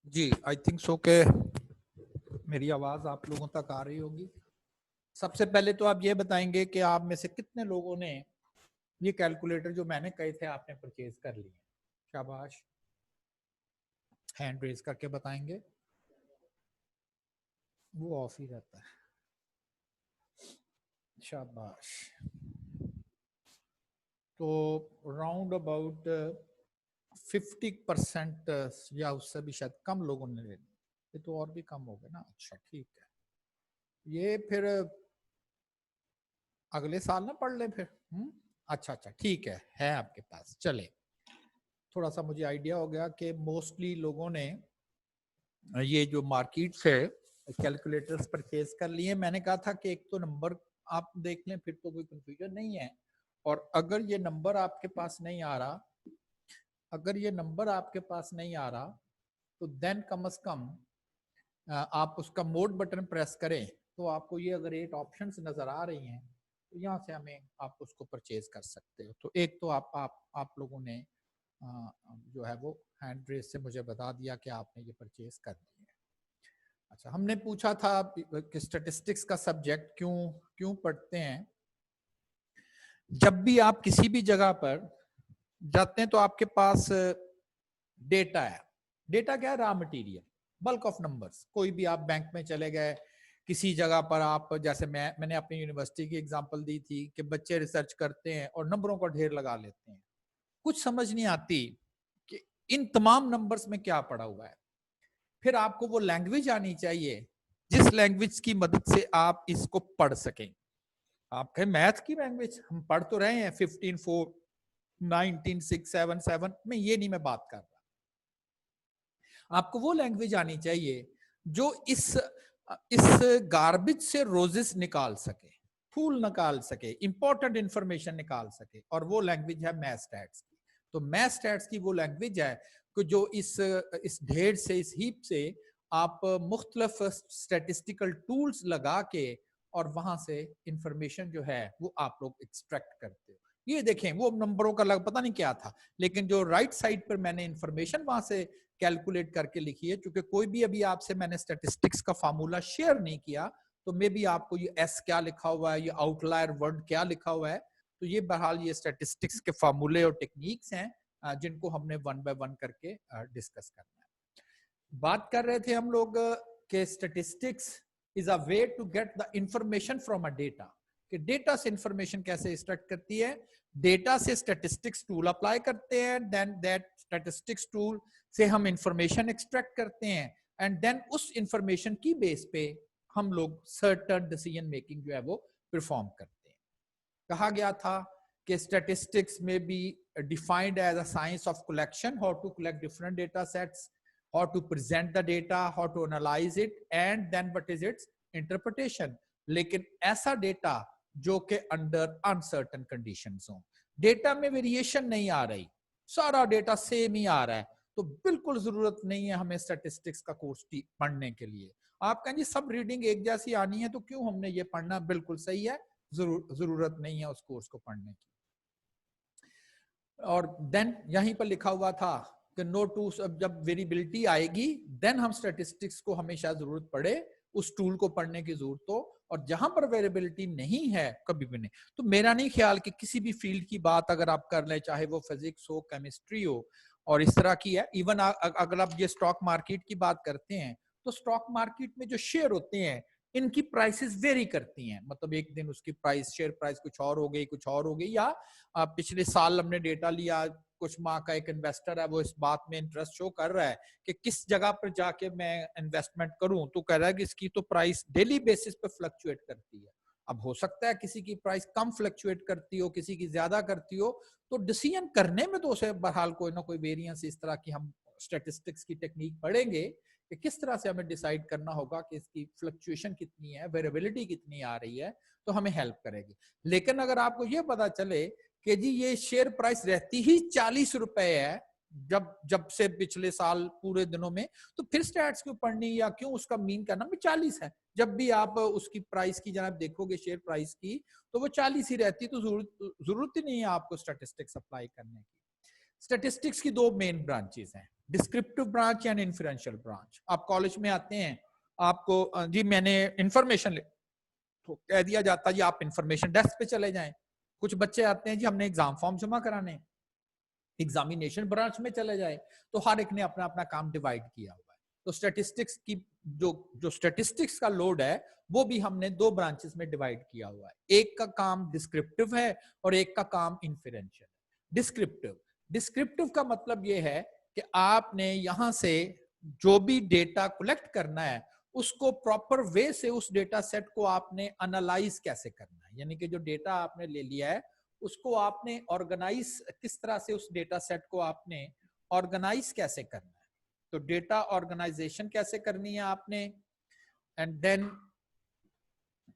Ji, I think so के मेरी आवाज आप लोगों तक आ रही होगी। सबसे पहले तो आप ये बताएंगे कि आप में से कितने लोगों ने ये कैलकुलेटर जो मैंने कहे थे आपने परचेज कर लिए? शाबाश, हैंड रेज करके बताएंगे। वो ऑफ ही रहता है। शाबाश। तो राउंड अबाउट 50% या उससे भी शायद कम लोगों ने ले ली। ये तो और भी कम हो गए ना। अच्छा ठीक है, ये फिर अगले साल ना पढ़ ले फिर। अच्छा अच्छा ठीक है आपके पास। चले, थोड़ा सा मुझे आइडिया हो गया कि मोस्टली लोगों ने ये जो मार्केट से कैलकुलेटर्स परचेज कर लिए। मैंने कहा था कि एक तो नंबर आप देख लें, फिर तो कोई कंफ्यूजन नहीं है। और अगर ये नंबर आपके पास नहीं आ रहा, अगर ये नंबर आपके पास नहीं आ रहा, तो देन कम से कम आप उसका मोड बटन प्रेस करें तो आपको ये अगर 8 ऑप्शंस नजर आ रही हैं तो यहाँ से हमें आप उसको परचेज कर सकते हो। तो एक तो आप लोगों ने जो है वो हैंड रेस से मुझे बता दिया कि आपने ये परचेज कर दी है। अच्छा, हमने पूछा था कि स्टैटिस्टिक्स का सब्जेक्ट क्यों क्यों पढ़ते हैं। जब भी आप किसी भी जगह पर जाते हैं तो आपके पास डेटा है। डेटा क्या है? Raw material, bulk of numbers. कोई भी आप बैंक में चले गए, किसी जगह पर आप, जैसे मैंने अपनी यूनिवर्सिटी की एग्जांपल दी थी कि बच्चे रिसर्च करते हैं और नंबरों का ढेर लगा लेते हैं। कुछ समझ नहीं आती कि इन तमाम नंबर्स में क्या पड़ा हुआ है। फिर आपको वो लैंग्वेज आनी चाहिए जिस लैंग्वेज की मदद से आप इसको पढ़ सकें। आप कहें मैथ की लैंग्वेज, हम पढ़ तो रहे हैं 15 4 19 6 7 7 में, ये नहीं मैं बात कर रहा। आपको वो लैंग्वेज आनी चाहिए जो इस गार्बेज से रोजेस निकाल सके, फूल निकाल सके, इंपॉर्टेंट इंफॉर्मेशन निकाल सके, और वो लैंग्वेज है मैथ स्टैट्स की। तो मैथ स्टैट्स की वो लैंग्वेज है कि जो इस ढेर से, इस हीप से आप मुख्तलिफ स्टैटिस्टिकल टूल्स लगा के और वहां से इंफॉर्मेशन जो है वो आप लोग एक्सट्रैक्ट करते हो। ये देखें, वो नंबरों का लग पता नहीं क्या था, लेकिन जो राइट साइड पर मैंने इंफॉर्मेशन वहां से कैलकुलेट करके लिखी है। क्योंकि कोई भी अभी आपसे मैंने स्टैटिस्टिक्स का फार्मूला शेयर नहीं किया, तो मे बी आपको ये एस क्या लिखा हुआ है, ये आउटलायर वर्ड क्या लिखा हुआ है। तो ये बहरहाल ये स्टैटिस्टिक्स के फार्मूले और टेक्निक्स हैं जिनको हमने वन बाय वन करके डिस्कस करना है। बात कर रहे थे हम लोग के statistics is a way to get the information from a data, कि डेटा से इंफॉर्मेशन कैसे एक्सट्रैक्ट करती है। डेटा से स्टैटिस्टिक्स टूल अप्लाई करते हैं, देन दैट स्टैटिस्टिक्स टूल से हम इंफॉर्मेशन एक्सट्रैक्ट करते हैं, एंड देन उस इंफॉर्मेशन की बेस पे हम लोग सर्टेन डिसीजन मेकिंग जो है वो परफॉर्म करते हैं। कहा गया था कि स्टैटिस्टिक्स में be defined as a science of collection, how to collect different data sets, how to present the data, how to analyze it, and then what is its interpretation। लेकिन ऐसा डेटा जो कि अंडर अनसर्टन कंडीशंस हो, data में variation नहीं आ रही, सारा data same ही आ रहा है, तो बिल्कुल जरूरत नहीं है हमें स्टैटिस्टिक्स का कोर्स पढ़ने के लिए। आप कहेंगे सब रीडिंग एक जैसी आनी है तो क्यों हमने ये पढ़ना? बिल्कुल सही है, जरूरत नहीं है उस कोर्स को पढ़ने की। और देन यहीं पर लिखा हुआ था कि नो टू, जब वेरिएबिलिटी आएगी देन हम स्टैटिस्टिक्स को हमेशा जरूरत पड़े, उस टूल को पढ़ने की जरूरत हो। और जहां पर वेरिएबिलिटी नहीं है कभी भी नहीं। तो मेरा नहीं ख्याल कि किसी भी फील्ड की बात अगर आप कर ले, चाहे वो फिजिक्स हो, केमिस्ट्री हो और इस तरह की है, इवन अगर आप ये स्टॉक मार्केट की बात करते हैं तो स्टॉक मार्केट में जो शेयर होते हैं इनकी प्राइसेस वेरी करती हैं। मतलब एक दिन उसकी प्राइस, शेयर प्राइस कुछ और हो गई, कुछ और हो गई। या पिछले साल हमने डेटा लिया, कुछ माह का एक इन्वेस्टर है, वो इस बात में इंटरेस्ट शो कर रहा है कि किस जगह पर जाके मैं इन्वेस्टमेंट करूं, तो कह रहा है कि इसकी तो प्राइस डेली बेसिस पे फ्लक्चुएट करती है। अब हो सकता है किसी की प्राइस कम फ्लक्चुएट करती हो, किसी की ज्यादा करती हो, तो डिसीजन करने में तो उसे बहरहाल कोई ना कोई वेरिएंस, इस तरह की हम स्टैटिस्टिक्स की टेक्निक पढ़ेंगे कि किस तरह से हमें डिसाइड करना होगा कि इसकी फ्लक्चुएशन कितनी है, वेरिएबिलिटी कितनी आ रही है, तो हमें हेल्प करेगी। लेकिन अगर आपको यह पता चले कि जी ये शेयर प्राइस रहती ही 40 रुपए है जब से पिछले साल पूरे दिनों में, तो फिर स्टैट्स क्यों पढ़नी, या क्यों उसका मीन करना भी 40 है। जब भी आप उसकी प्राइस की जनाब देखोगे, शेयर प्राइस की, तो वो 40 ही रहती, तो जरूरत ही नहीं है आपको स्टैटिस्टिक्स अप्लाई करने की। स्टैटिस्टिक्स की दो मेन ब्रांचेस हैं। Descriptive branch and inferential branch. आप कॉलेज में आते हैं, आपको जी मैंने इंफॉर्मेशन तो कह दिया जाता है जी आप इंफॉर्मेशन डेस्क पे चले जाएं। कुछ बच्चे आते हैं जी हमने एग्जाम फॉर्म जमा कराने, एग्जामिनेशन ब्रांच में चले जाए। तो हर एक ने अपना अपना काम डिवाइड किया हुआ है। तो स्टैटिस्टिक्स की जो स्टैटिस्टिक्स का लोड है वो भी हमने दो ब्रांचेस में डिवाइड किया हुआ है। एक का काम डिस्क्रिप्टिव है और एक का काम इन्फरेंशियल। डिस्क्रिप्टिव डिस्क्रिप्टिव का मतलब ये है कि आपने यहां से जो भी डेटा कलेक्ट करना है उसको प्रॉपर वे से उस डेटा सेट को आपने एनालाइज कैसे करना है, यानी कि जो डेटा आपने ले लिया है उसको आपने ऑर्गेनाइज किस तरह से, उस डेटा सेट को आपने ऑर्गेनाइज कैसे करना है। तो डेटा ऑर्गेनाइजेशन कैसे करनी है आपने, एंड देन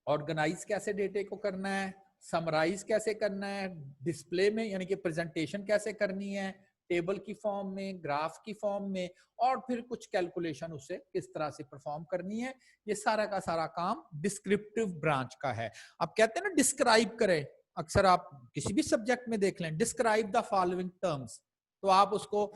ऑर्गेनाइज कैसे डेटे को करना है, समराइज कैसे करना है, डिस्प्ले में यानी कि प्रेजेंटेशन कैसे करनी है, टेबल की फॉर्म में, ग्राफ की फॉर्म में, और फिर कुछ कैलकुलेशन उसे किस तरह से परफॉर्म करनी है। ये सारा का सारा काम डिस्क्रिप्टिव ब्रांच का है। आप कहते हैं ना डिस्क्राइब करें, अक्सर आप किसी भी सब्जेक्ट में देख लें, डिस्क्राइब द फॉलोइंग टर्म्स, तो आप उसको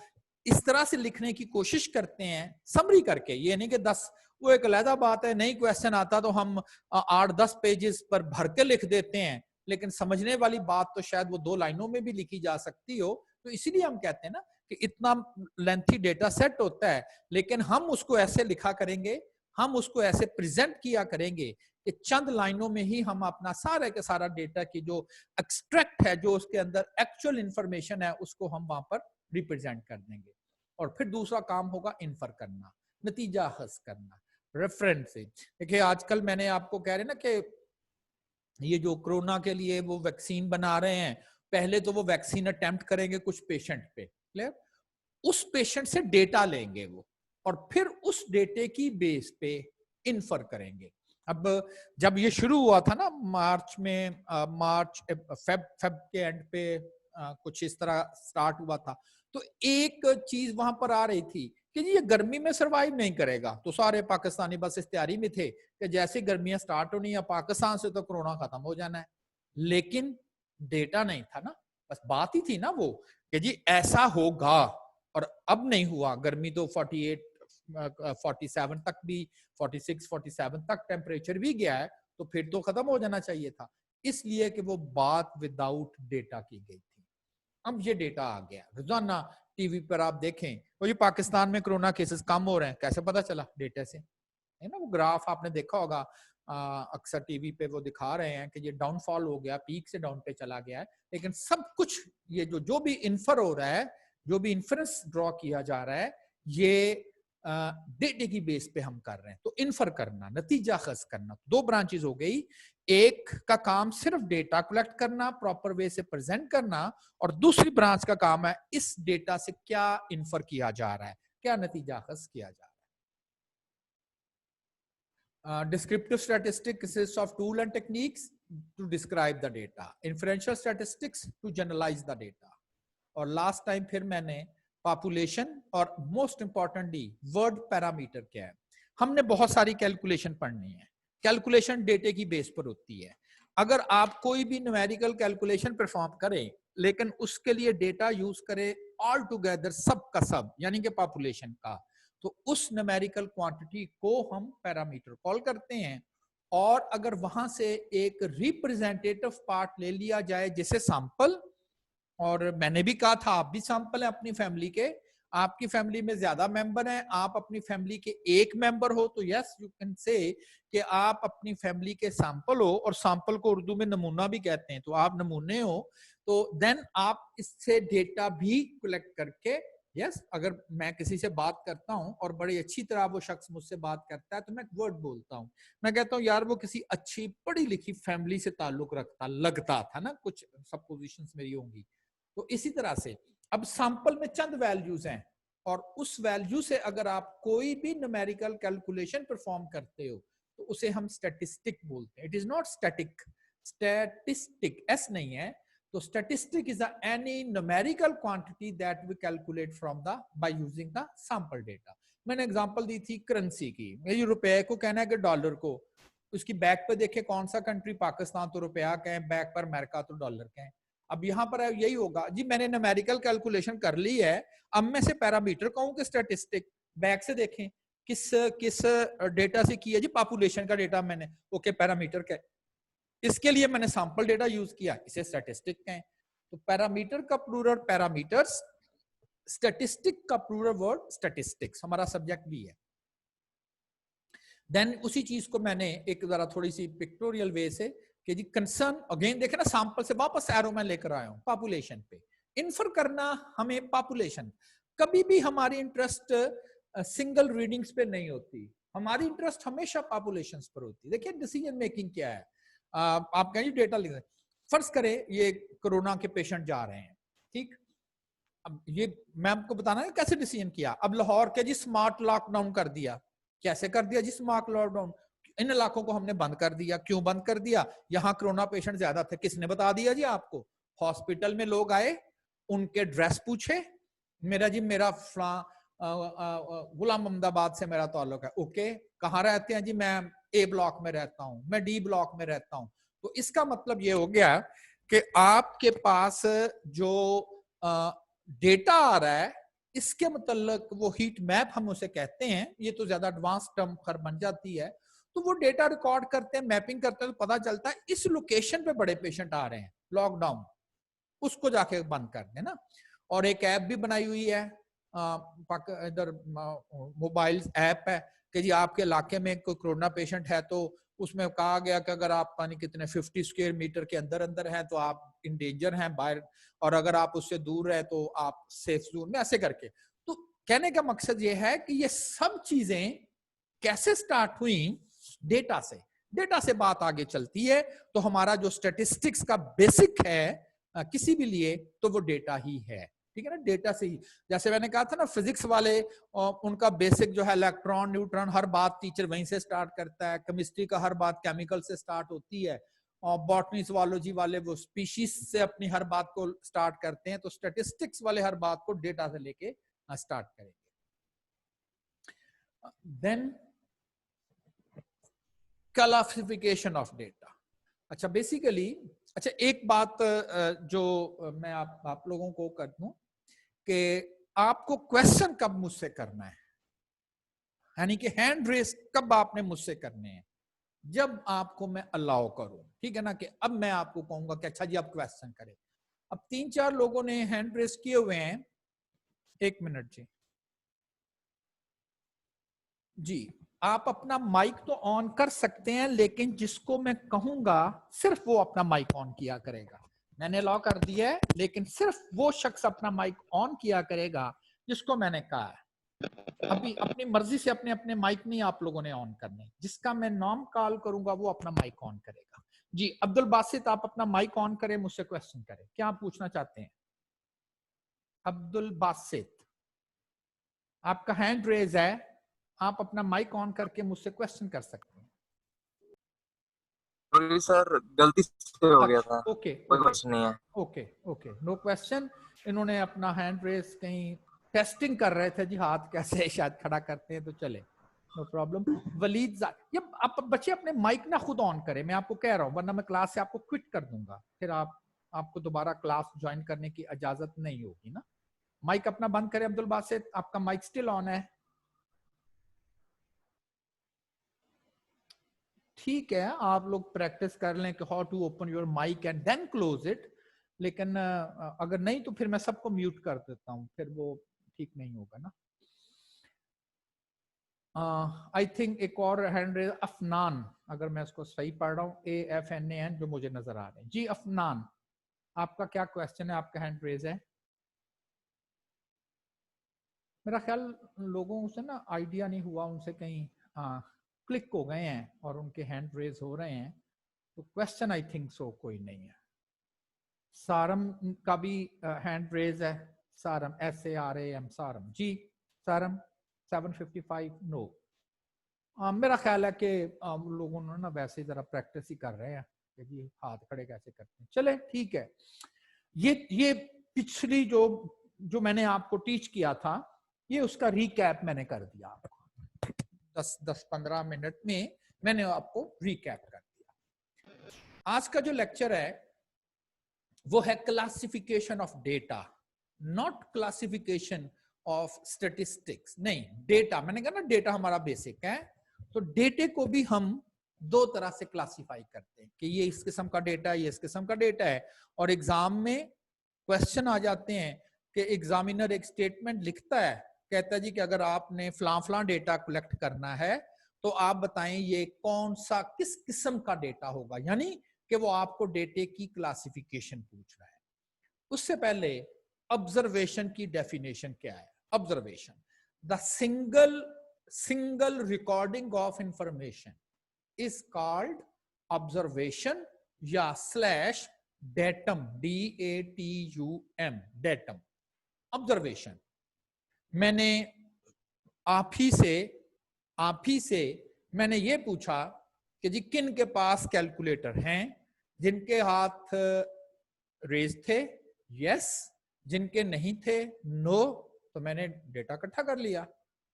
इस तरह से लिखने की कोशिश करते हैं समरी करके। ये नहीं कि 10, वो एक अलग बात है, नई क्वेश्चन आता तो हम 8-10 पेजेस पर भर के लिख देते हैं, लेकिन समझने वाली बात तो शायद वो 2 लाइनों में भी लिखी जा सकती हो। तो इसीलिए हम कहते हैं ना कि इतना लेंथी डेटा सेट होता है, लेकिन हम उसको ऐसे लिखा करेंगे, हम उसको ऐसे प्रेजेंट किया करेंगे कि चंद लाइनों में ही हम अपना सारे के सारा डेटा की जो एक्सट्रैक्ट है, जो उसके अंदर एक्चुअल इंफॉर्मेशन है, उसको हम वहां पर रिप्रेजेंट कर देंगे। और फिर दूसरा काम होगा इन्फर करना, नतीजा हस करना, रेफरेंस से। देखिए आजकल मैंने आपको कह रहे ना कि ये जो कोरोना के लिए वो वैक्सीन बना रहे हैं, पहले तो वो वैक्सीन अटेम्प्ट करेंगे कुछ पेशेंट पे, क्लियर, उस पेशेंट से डेटा लेंगे वो, और फिर उस डेटे की बेस पे इन्फर करेंगे। अब जब ये शुरू हुआ था ना मार्च में, मार्च फेब के एंड पे कुछ इस तरह स्टार्ट हुआ था, तो एक चीज वहां पर आ रही थी कि ये गर्मी में सरवाइव नहीं करेगा। तो सारे पाकिस्तानी बस इस तैयारी में थे कि जैसे गर्मियां स्टार्ट होनी है पाकिस्तान से तो कोरोना खत्म हो जाना है। लेकिन डेटा नहीं था ना, बस बात ही थी ना वो कि जी ऐसा होगा, और अब नहीं हुआ। गर्मी तो 48 47 तक भी, 46 47 तक टेम्परेचर भी गया है, तो फिर तो खत्म हो जाना चाहिए था। इसलिए कि वो बात विदाउट डेटा की गई थी। अब ये डेटा आ गया, रोजाना टीवी पर आप देखें तो ये पाकिस्तान में कोरोना केसेस कम हो रहे हैं, कैसे पता चला? डेटा से, है ना। वो ग्राफ आपने देखा होगा, अक्सर टीवी पे वो दिखा रहे हैं कि ये डाउनफॉल हो गया, पीक से डाउन पे चला गया है, लेकिन सब कुछ ये जो भी इन्फर हो रहा है, जो भी इन्फ्रेंस ड्रॉ किया जा रहा है, ये डेटे की बेस पे हम कर रहे हैं। तो इन्फर करना, नतीजा खस करना, 2 ब्रांचेस हो गई। एक का काम सिर्फ डेटा कलेक्ट करना, प्रॉपर वे से प्रेजेंट करना, और दूसरी ब्रांच का काम है इस डेटा से क्या इन्फर किया जा रहा है, क्या नतीजा खस किया जा रहा है। Descriptive statistics consists of tool and techniques to describe the data. Inferential statistics to generalize the data. और लास्ट टाइम फिर मैंने पॉपुलेशन और मोस्ट इंपॉर्टेंटली वर्ड पैरामीटर क्या है, हमने बहुत सारी कैलकुलेशन पढ़नी है। कैलकुलेशन डेटे की बेस पर होती है। अगर आप कोई भी न्यूमेरिकल कैलकुलेशन परफॉर्म करें लेकिन उसके लिए डेटा यूज करें ऑल टुगेदर, सब का सब, यानी कि पॉपुलेशन का, तो उस न्यूमेरिकल क्वांटिटी को हम पैरामीटर कॉल करते हैं। और अगर वहां से एक रिप्रेजेंटेटिव पार्ट ले लिया जाए जैसे सैंपल, और मैंने भी कहा था आप भी सैंपल है अपनी फैमिली के, आपकी फैमिली में ज्यादा मेंबर हैं, आप अपनी फैमिली के एक मेंबर हो, तो यस यू कैन से कि आप अपनी फैमिली के सैंपल हो, और सैंपल को उर्दू में नमूना भी कहते हैं, तो आप नमूने हो। तो देन आप इससे डेटा भी कलेक्ट करके, यस अगर मैं किसी से बात करता हूं और बड़ी अच्छी तरह वो शख्स मुझसे बात करता है तो मैं एक वर्ड बोलता हूं, मैं कहता हूं यार वो किसी अच्छी पढ़ी लिखी फैमिली से ताल्लुक रखता लगता था ना, कुछ सपोजिशंस मेरी होंगी। तो इसी तरह से अब सैंपल में चंद वैल्यूज हैं, और उस वैल्यू से अगर आप कोई भी न्यूमेरिकल कैलकुलेशन परफॉर्म करते हो तो उसे हम स्टैटिस्टिक बोलते हैं। It is not static, statistic S नहीं है। तो statistic is any numerical quantity that we calculate from the by using the sample data. मैंने एग्जांपल दी थी करेंसी की, ये रुपए को कहना है कि डॉलर को, उसकी बैक पे देखे कौन सा कंट्री, पाकिस्तान तो रुपया कहें, बैक पर अमेरिका तो डॉलर कहें। अब यहाँ पर यही होगा जी, मैंने न्यूमेरिकल कैलकुलेशन कर ली है, अब मैं से पैरामीटर कहूँ कि स्टैटिस्टिक, बैक से देखें किस किस डेटा से किया जी, पॉपुलेशन का डेटा मैंने, ओके पैरामीटर क्या, इसके लिए मैंने सैंपल डेटा यूज किया, इसे स्टैटिस्टिक कहें। तो पैरामीटर का प्लूरल पैरामीटर्स, स्टैटिस्टिक का प्लूरल वर्ड स्टैटिस्टिक्स, हमारा सब्जेक्ट भी है। देन उसी चीज को मैंने एक जरा थोड़ी सी पिक्टोरियल वे से कि जी कंसर्न, अगेन देखे ना, सैंपल से वापस एरो में लेकर आया हूं पॉपुलेशन पे, इन्फर करना हमें पॉपुलेशन। कभी भी हमारी इंटरेस्ट सिंगल रीडिंग्स पे नहीं होती, हमारी इंटरेस्ट हमेशा पॉपुलेशन पर होती है। देखिए डिसीजन मेकिंग क्या है, आप कहें डेटा लिख, फर्ज करें ये कोरोना के पेशेंट जा रहे हैं, ठीक, अब ये मैं आपको बताना है कैसे डिसीजन किया। अब लाहौर के जी स्मार्ट लॉकडाउन कर दिया, कैसे कर दिया जी स्मार्ट लॉकडाउन, इन इलाकों को हमने बंद कर दिया। क्यों बंद कर दिया, यहाँ कोरोना पेशेंट ज्यादा थे, किसने बता दिया जी आपको, हॉस्पिटल में लोग आए, उनके ड्रेस पूछे, मेरा जी मेरा गुलाम अहमदाबाद से मेरा ताल्लुक है, ओके कहाँ रहते हैं जी, मैं ए ब्लॉक में रहता हूँ, मैं डी ब्लॉक में रहता हूँ। तो इसका मतलब ये हो गया कि आपके पास जो डेटा आ रहा है, इसके मतलब वो हीट मैप हम उसे कहते हैं, ये तो ज्यादा एडवांस टर्म खर बन जाती है। तो वो डेटा रिकॉर्ड करते हैं, मैपिंग करते हैं, तो पता चलता है इस लोकेशन पे बड़े पेशेंट आ रहे हैं, लॉकडाउन, उसको जाके बंद कर देना। और एक ऐप भी बनाई हुई है, इधर मोबाइल ऐप है कि जी आपके इलाके में कोई कोरोना पेशेंट है, तो उसमें कहा गया कि अगर आप पानी कितने 50 स्क्वायर मीटर के अंदर अंदर हैं तो आप इन डेंजर हैं बाहर, और अगर आप उससे दूर है तो आप सेफ जोन में, ऐसे करके। तो कहने का मकसद ये है कि ये सब चीजें कैसे स्टार्ट हुई, डेटा से, डेटा से बात आगे चलती है। तो हमारा जो स्टैटिस्टिक्स का बेसिक है किसी भी लिए, तो वो डेटा ही है, ठीक है ना, डेटा से ही। जैसे मैंने कहा था ना फिजिक्स वाले, उनका बेसिक जो है इलेक्ट्रॉन न्यूट्रॉन, हर बात टीचर वहीं से स्टार्ट करता है। केमिस्ट्री का हर बात केमिकल से स्टार्ट होती है, और बॉटनी जुलॉजी वाले वो स्पीशीज से अपनी हर बात को स्टार्ट करते हैं। तो स्टैटिस्टिक्स वाले हर बात को डेटा से लेके स्टार्ट करेंगे। Then classification of data. अच्छा बेसिकली, अच्छा एक बात जो मैं आप लोगों को कर दूं कि आपको क्वेश्चन कब मुझसे करना है, यानी कि हैंड रेस कब आपने मुझसे करने हैं, जब आपको मैं अलाउ करूं, ठीक है ना, कि अब मैं आपको कहूंगा कि अच्छा जी आप क्वेश्चन करें। अब 3-4 लोगों ने हैंड रेस किए हुए हैं, 1 मिनट जी। जी आप अपना माइक तो ऑन कर सकते हैं, लेकिन जिसको मैं कहूंगा सिर्फ वो अपना माइक ऑन किया करेगा। मैंने अलाउ कर दिया है, लेकिन सिर्फ वो शख्स अपना माइक ऑन किया करेगा जिसको मैंने कहा है। अभी अपनी मर्जी से अपने अपने माइक नहीं आप लोगों ने ऑन करने, जिसका मैं नाम कॉल करूंगा वो अपना माइक ऑन करेगा। जी अब्दुल बासित, आप अपना माइक ऑन करें, मुझसे क्वेश्चन करें, क्या आप पूछना चाहते हैं? अब्दुल बासित, आपका हैंड रेज है, आप अपना माइक ऑन करके मुझसे क्वेश्चन कर सकते हैं। सॉरी सर, गलती से हो गया था। अच्छा ओके कोई ओके क्वेश्चन नहीं है। Okay okay, no question. इन्होंने अपना हैंड रेस कहीं टेस्टिंग कर रहे थे जी, हाथ कैसे शायद खड़ा करते हैं, तो चले नो प्रॉब्लम। वलीद, ये आप बच्चे अपने माइक ना खुद ऑन करें, मैं आपको कह रहा हूँ, वरना मैं क्लास से आपको क्विट कर दूंगा, फिर आपको दोबारा क्लास ज्वाइन करने की इजाजत नहीं होगी ना। माइक अपना बंद करें। अब्दुल बासित, आपका माइक स्टिल ऑन है? ठीक है, आप लोग प्रैक्टिस कर लें कि how to open your mic and then close it, लेकिन अगर नहीं तो फिर मैं सबको म्यूट कर देता हूं, फिर वो ठीक नहीं होगा ना। आई थिंक एक और हैंड रेज, अफनान, अगर मैं इसको सही पढ़ रहा हूँ, AFNAN, जो मुझे नजर आ रहे हैं। जी अफनान, आपका क्या क्वेश्चन है, आपका हैंड रेज है? मेरा ख्याल लोगों से ना आइडिया नहीं हुआ, उनसे कहीं क्लिक हो गए हैं और उनके हैंड रेज हो रहे हैं, तो क्वेश्चन आई थिंक सो कोई नहीं है। सारम का भी हैंड रेज है, सारम, SARAM, सारम। जी सारम 755, नो। मेरा ख्याल है कि लोगों ने ना वैसे जरा प्रैक्टिस ही कर रहे हैं कि जी हाथ खड़े कैसे करते हैं। चले ठीक है, ये पिछली जो मैंने आपको टीच किया था, ये उसका रिकैप मैंने कर दिया आपको, 10-15 मिनट में मैंने आपको रिकैप कर दिया। आज का जो लेक्चर है वो है classification of data, not classification of statistics. नहीं, डेटा, मैंने कहा ना डेटा हमारा बेसिक है, तो डेटे को भी हम दो तरह से क्लासिफाई करते हैं कि ये इस किस्म का डेटा है, ये इस किस्म का डेटा है। और एग्जाम में क्वेश्चन आ जाते हैं कि एग्जामिनर एक स्टेटमेंट लिखता है, कहता है जी कि अगर आपने फलां डेटा कलेक्ट करना है तो आप बताएं ये कौन सा किस किस्म का डेटा होगा, यानी कि वो आपको डेटे की क्लासिफिकेशन पूछ रहा है। उससे पहले ऑब्जर्वेशन की डेफिनेशन क्या है? Observation, the single recording of information is called observation या slash datum, DATUM, datum. Observation, मैंने आप ही से मैंने ये पूछा कि जी किन के पास कैलकुलेटर हैं, जिनके हाथ रेज थे यस, जिनके नहीं थे नो, तो मैंने डेटा इकट्ठा कर लिया,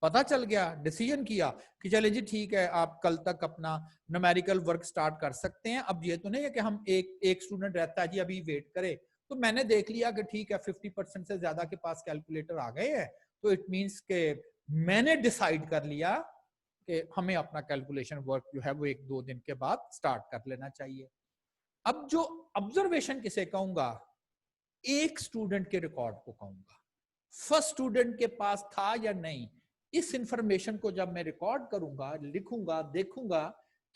पता चल गया, डिसीजन किया कि चले जी ठीक है आप कल तक अपना न्यूमेरिकल वर्क स्टार्ट कर सकते हैं। अब ये तो नहीं है कि हम एक स्टूडेंट रहता है जी अभी वेट करे, तो मैंने देख लिया कि ठीक है 50% से ज्यादा के पास कैलकुलेटर आ गए हैं, तो इट मींस के मैंने डिसाइड कर लिया कि हमें अपना कैलकुलेशन वर्क जो है वो 1-2 दिन के बाद स्टार्ट कर लेना चाहिए। अब जो ऑब्जर्वेशन किसे कहूंगा? एक स्टूडेंट के रिकॉर्ड को कहूंगा। फर्स्ट स्टूडेंट के पास था या नहीं, इस इंफॉर्मेशन को जब मैं रिकॉर्ड करूंगा, लिखूंगा, देखूंगा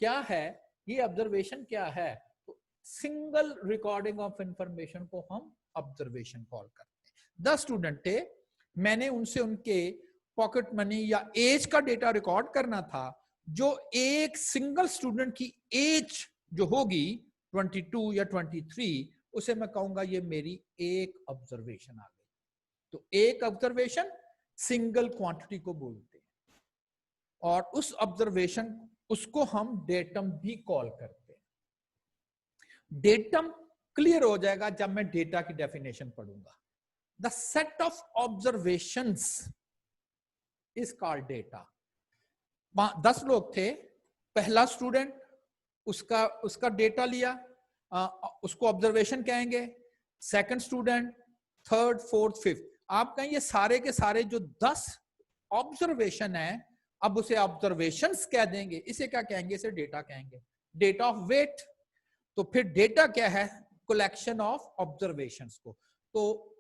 क्या है, ये ऑब्जर्वेशन क्या है, तो सिंगल रिकॉर्डिंग ऑफ इंफॉर्मेशन को हम ऑब्जर्वेशन कॉल करते हैं। 10 स्टूडेंट थे, मैंने उनसे उनके पॉकेट मनी या एज का डेटा रिकॉर्ड करना था। जो एक सिंगल स्टूडेंट की एज जो होगी 22 या 23, उसे मैं कहूंगा ये मेरी एक ऑब्जर्वेशन आ गई। तो एक ऑब्जर्वेशन सिंगल क्वांटिटी को बोलते हैं, और उस ऑब्जर्वेशन उसको हम डेटम भी कॉल करते हैं। डेटम क्लियर हो जाएगा जब मैं डेटा की डेफिनेशन पढ़ूंगा। The set of observations is called data. 10 लोग थे, पहला स्टूडेंट, उसका डेटा लिया, उसको ऑब्जर्वेशन कहेंगे। Second student, third, fourth, fifth, आप कहें ये सारे के सारे जो 10 ऑब्जर्वेशन है, अब उसे ऑब्जर्वेशंस कह देंगे। इसे क्या कहेंगे? इसे डेटा कहेंगे, डेटा ऑफ वेट। तो फिर डेटा क्या है? कलेक्शन ऑफ ऑब्जर्वेशंस को। तो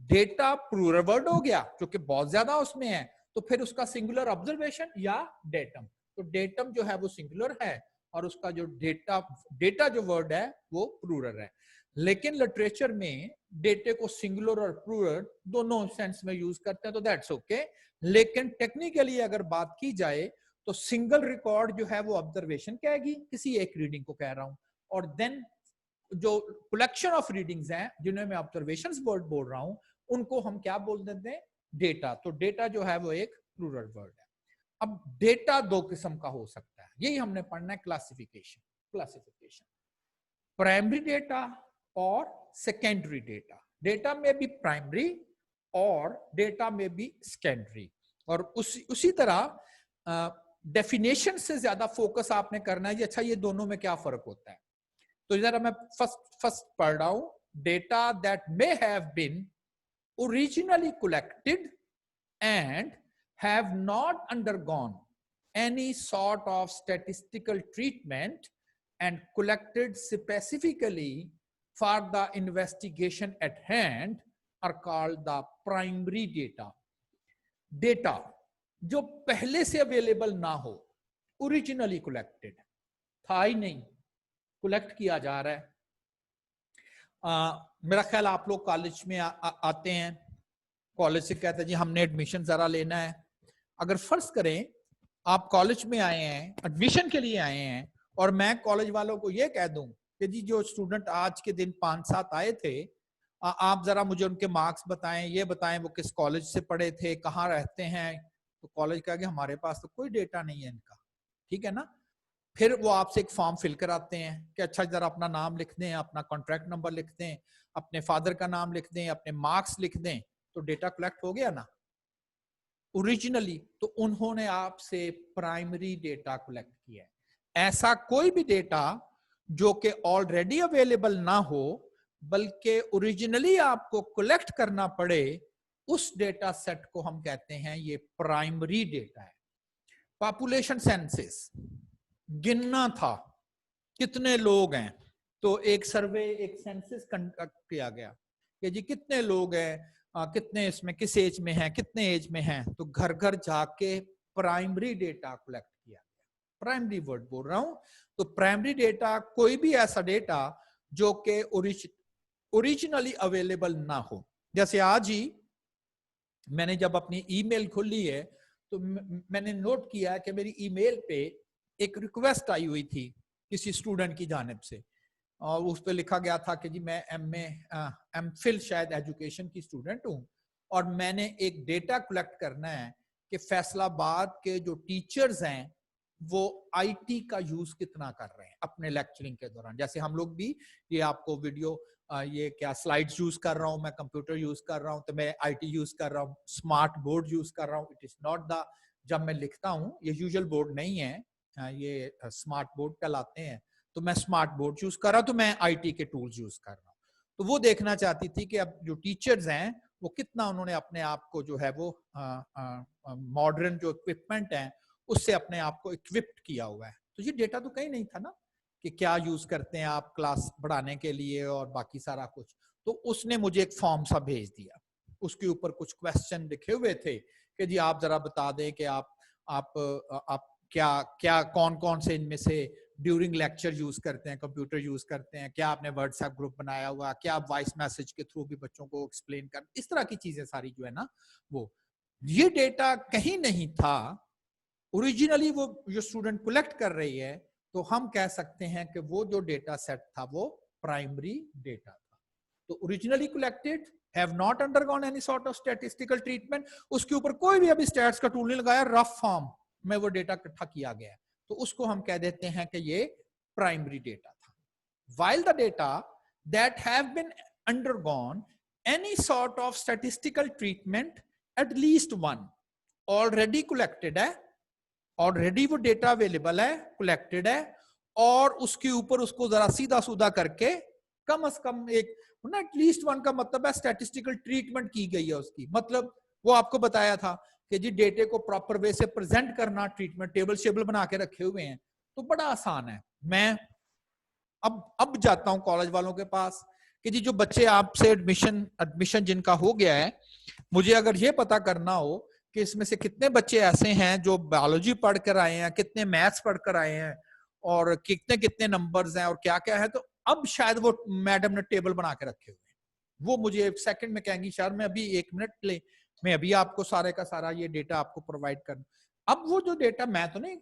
डेटा प्लूरल वर्ड हो गया क्योंकि बहुत ज्यादा उसमें है, तो फिर उसका सिंगुलर ऑब्जर्वेशन या डेटम। तो डेटम जो है वो सिंगुलर है और उसका जो डेटा जो वर्ड है वो प्लूरल है। लेकिन लिटरेचर में डेटे को सिंगुलर और प्लूरल दोनों सेंस में यूज करते हैं, तो दैट्स ओके। लेकिन टेक्निकली अगर बात की जाए तो सिंगल रिकॉर्ड जो है वो ऑब्जर्वेशन कहेगी, किसी एक रीडिंग को कह रहा हूं, और देन जो कलेक्शन ऑफ रीडिंग्स हैं जिन्हें मैं ऑब्जर्वेशंस वर्ड बोल रहा हूं, उनको हम क्या बोल देते हैं? डेटा। तो डेटा जो है वो एक प्लूरल वर्ड है। अब डेटा दो किस्म का हो सकता है, यही हमने पढ़ना है, क्लासिफिकेशन, प्राइमरी डेटा और सेकेंडरी डेटा। डेटा में भी प्राइमरी और डेटा में भी सेकेंडरी। और उसी तरह डेफिनेशन से ज्यादा फोकस आपने करना है, अच्छा ये दोनों में क्या फर्क होता है। तो जरा मैं फर्स्ट पढ़ रहा हूं, data that may have been originally collected and have not undergone any sort of statistical treatment and collected specifically for the investigation at hand are called the primary data. Data जो पहले से available ना हो, originally collected, था ही नहीं, collect किया जा रहा है। मेरा ख्याल आप लोग कॉलेज में आते हैं, कॉलेज से कहते हैं जी हमने एडमिशन जरा लेना है। अगर फर्ज करें आप कॉलेज में आए हैं, एडमिशन के लिए आए हैं, और मैं कॉलेज वालों को ये कह दूं कि जी जो स्टूडेंट आज के दिन 5-7 आए थे, आप जरा मुझे उनके मार्क्स बताएं, ये बताएं वो किस कॉलेज से पढ़े थे, कहाँ रहते हैं। तो कॉलेज कहेगा हमारे पास तो कोई डेटा नहीं है इनका, ठीक है ना। फिर वो आपसे एक फॉर्म फिल कराते हैं कि अच्छा जरा अपना नाम लिख दें, अपना कॉन्ट्रैक्ट नंबर लिख दें, अपने फादर का नाम लिख दें, अपने मार्क्स लिख दें, तो डेटा कलेक्ट हो गया ना ओरिजिनली। तो उन्होंने आपसे प्राइमरी डेटा कलेक्ट किया है। ऐसा कोई भी डेटा जो कि ऑलरेडी अवेलेबल ना हो, बल्कि ओरिजिनली आपको कलेक्ट करना पड़े, उस डेटा सेट को हम कहते हैं ये प्राइमरी डेटा है। पॉपुलेशन सेंसस, गिनना था कितने लोग हैं, तो एक सर्वे, एक सेंसस कंडक्ट किया गया कि जी कितने लोग हैं, कितने इसमें किस एज में हैं, कितने एज में हैं, तो घर घर जाके प्राइमरी डेटा कलेक्ट किया गया। प्राइमरी वर्ड बोल रहा हूं, तो प्राइमरी डेटा कोई भी ऐसा डेटा जो कि ओरिजिनली अवेलेबल ना हो। जैसे आज ही मैंने जब अपनी ईमेल खोली है तो मैंने नोट किया कि मेरी ईमेल पे एक रिक्वेस्ट आई हुई थी किसी स्टूडेंट की जानिब से, और उस पर लिखा गया था कि जी मैं एमफिल शायद एजुकेशन की स्टूडेंट हूँ, और मैंने एक डेटा कलेक्ट करना है कि फैसलाबाद के जो टीचर्स हैं वो आईटी का यूज कितना कर रहे हैं अपने लेक्चरिंग के दौरान। जैसे हम लोग भी, ये आपको वीडियो ये क्या स्लाइड्स यूज कर रहा हूं, मैं कंप्यूटर यूज कर रहा हूं, तो मैं आईटी यूज कर रहा हूं, स्मार्ट बोर्ड यूज कर रहा हूं। इट इज नॉट द, जब मैं लिखता हूं ये यूजुअल बोर्ड नहीं है, ये स्मार्ट बोर्ड कहलाते हैं, तो मैं स्मार्ट बोर्ड यूज कर रहा हूं, तो मैं आईटी के टूल्स यूज कर रहा हूं। तो वो देखना चाहती थी कि अब जो टीचर्स हैं वो कितना उन्होंने अपने आप को जो है वो मॉडर्न जो इक्विपमेंट है उससे अपने आप को इक्विप्ड किया हुआ है। तो ये डेटा तो कहीं नहीं था ना कि क्या यूज करते हैं आप क्लास बढ़ाने के लिए और बाकी सारा कुछ। तो उसने मुझे एक फॉर्म सा भेज दिया, उसके ऊपर कुछ क्वेश्चन लिखे हुए थे कि जी आप जरा बता दें कि आप क्या क्या कौन कौन से इनमें से ड्यूरिंग लेक्चर यूज करते हैं, कंप्यूटर यूज करते हैं, क्या आपने व्हाट्सएप ग्रुप बनाया हुआ, क्या आप वॉइस मैसेज के थ्रू भी बच्चों को एक्सप्लेन कर, इस तरह की चीजें सारी जो है ना वो, ये डेटा कहीं नहीं था ओरिजिनली। वो जो स्टूडेंट कलेक्ट कर रही है, तो हम कह सकते हैं कि वो जो डेटा सेट था वो प्राइमरी डेटा था। तो originally collected, have not undergone any sort of statistical treatment, उसके ऊपर कोई भी अभी स्टैट्स का टूल नहीं लगाया, रफ फॉर्म में वो डेटा इकट्ठा किया गया, तो उसको हम कह देते हैं कि ये प्राइमरी डेटा था। while the data that have been undergone any sort of statistical treatment, at least one already collected है, ऑलरेडी वो डेटा अवेलेबल है, कलेक्टेड है, और उसके ऊपर उसको जरा सीधा सूधा करके कम से कम एक ना, एटलीस्ट वन का मतलब है स्टैटिस्टिकल ट्रीटमेंट की गई है उसकी। मतलब वो आपको बताया था कि जी डेटे को प्रॉपर वे से प्रेजेंट करना, ट्रीटमेंट टेबल शेबल बना के रखे हुए हैं, तो बड़ा आसान है। मैं अब जाता हूं कॉलेज वालों के पास कि जी जो बच्चे आपसे एडमिशन जिनका हो गया है, मुझे अगर ये पता करना हो कि इसमें से कितने बच्चे ऐसे हैं जो बायोलॉजी पढ़ कर आए हैं, कितने मैथ्स पढ़ कर आए हैं, और कितने कितने नंबर्स हैं और क्या क्या है, तो अब शायद वो मैडम ने टेबल बना के रखे हुए हैं। वो मुझे एक सेकंड में कहेंगी सर मैं अभी 1 मिनट ले, मैं अभी आपको सारे का सारा ये डेटा आपको प्रोवाइड कर। अब वो जो डेटा मैं तो नहीं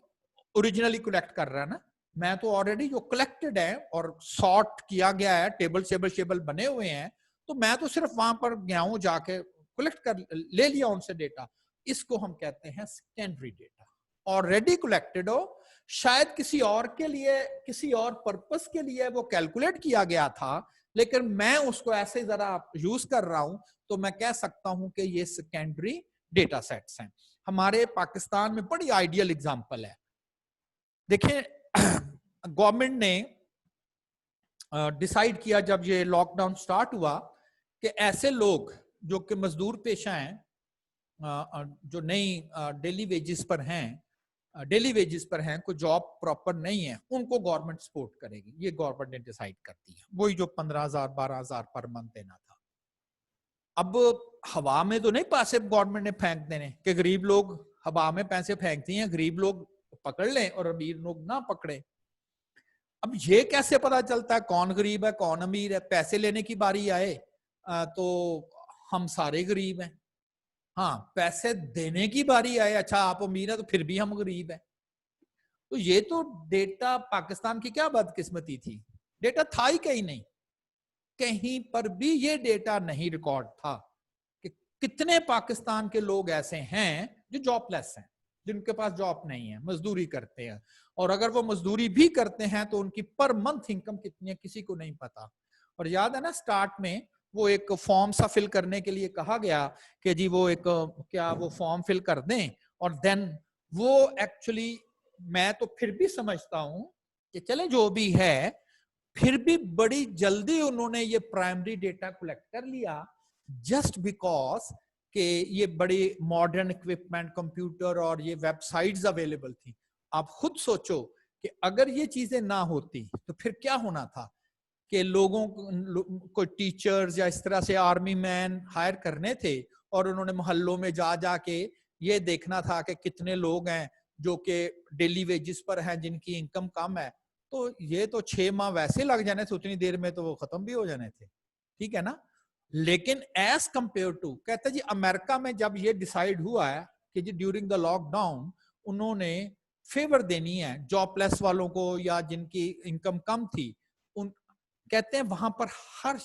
ओरिजिनली कलेक्ट कर रहा ना, मैं तो ऑलरेडी जो कलेक्टेड है और सॉर्ट किया गया है, टेबल शेबल बने हुए हैं, तो मैं तो सिर्फ वहां पर गया हूं, जाके कलेक्ट कर ले लिया उनसे डेटा। इसको हम कहते हैं सेकेंडरी डेटा। ऑलरेडी कलेक्टेड हो, शायद किसी और के लिए, किसी और पर्पस के लिए वो कैलकुलेट किया गया था, लेकिन मैं उसको ऐसे जरा यूज कर रहा हूं, तो मैं कह सकता हूं कि ये सेकेंडरी डेटा सेट्स हैं। हमारे पाकिस्तान में बड़ी आइडियल एग्जांपल है, देखिए गवर्नमेंट ने डिसाइड किया जब ये लॉकडाउन स्टार्ट हुआ कि ऐसे लोग जो कि मजदूर पेशा हैं, जो नई डेली वेजेस पर हैं, कोई जॉब प्रॉपर नहीं है, उनको गवर्नमेंट सपोर्ट करेगी। ये गवर्नमेंट ने डिसाइड कर दिया, वही जो 15,000 12,000 पर मंथ देना था। अब हवा में तो नहीं पैसे गवर्नमेंट ने फेंक देने कि गरीब लोग हवा में पैसे फेंकती हैं, गरीब लोग पकड़ लें और अमीर लोग ना पकड़े। अब ये कैसे पता चलता है कौन गरीब है कौन अमीर है? पैसे लेने की बारी आए तो हम सारे गरीब हैं, हाँ पैसे देने की बारी आए, अच्छा आप अमीर है तो फिर भी हम गरीब हैं। तो ये तो डेटा पाकिस्तान की क्या बदकिस्मती थी, डेटा था ही कहीं नहीं, कहीं पर भी ये डेटा नहीं रिकॉर्ड था कि कितने पाकिस्तान के लोग ऐसे हैं जो जॉबलेस हैं, जिनके पास जॉब नहीं है, मजदूरी करते हैं, और अगर वो मजदूरी भी करते हैं तो उनकी पर मंथ इनकम कितनी है किसी को नहीं पता। और याद है ना स्टार्ट में वो एक फॉर्म सा फिल करने के लिए कहा गया कि जी वो एक क्या वो फॉर्म फिल कर दें, और देन वो एक्चुअली मैं तो फिर भी समझता हूं कि चले जो भी है फिर भी बड़ी जल्दी उन्होंने ये प्राइमरी डेटा कलेक्ट कर लिया, जस्ट बिकॉज कि ये बड़ी मॉडर्न इक्विपमेंट, कंप्यूटर और ये वेबसाइट्स अवेलेबल थी। आप खुद सोचो कि अगर ये चीजें ना होती तो फिर क्या होना था कि लोगों को टीचर्स या इस तरह से आर्मी मैन हायर करने थे और उन्होंने मोहल्लों में जा जाके ये देखना था कि कितने लोग हैं जो कि डेली वेजेस पर हैं, जिनकी इनकम कम है। तो ये तो 6 माह वैसे लग जाने थे, उतनी देर में तो वो खत्म भी हो जाने थे, ठीक है ना। लेकिन एज कंपेयर टू, कहते जी अमेरिका में जब ये डिसाइड हुआ है कि जी ड्यूरिंग द लॉकडाउन उन्होंने फेवर देनी है जॉबलेस वालों को या जिनकी इनकम कम थी, उन कहते हैं वहां पर हर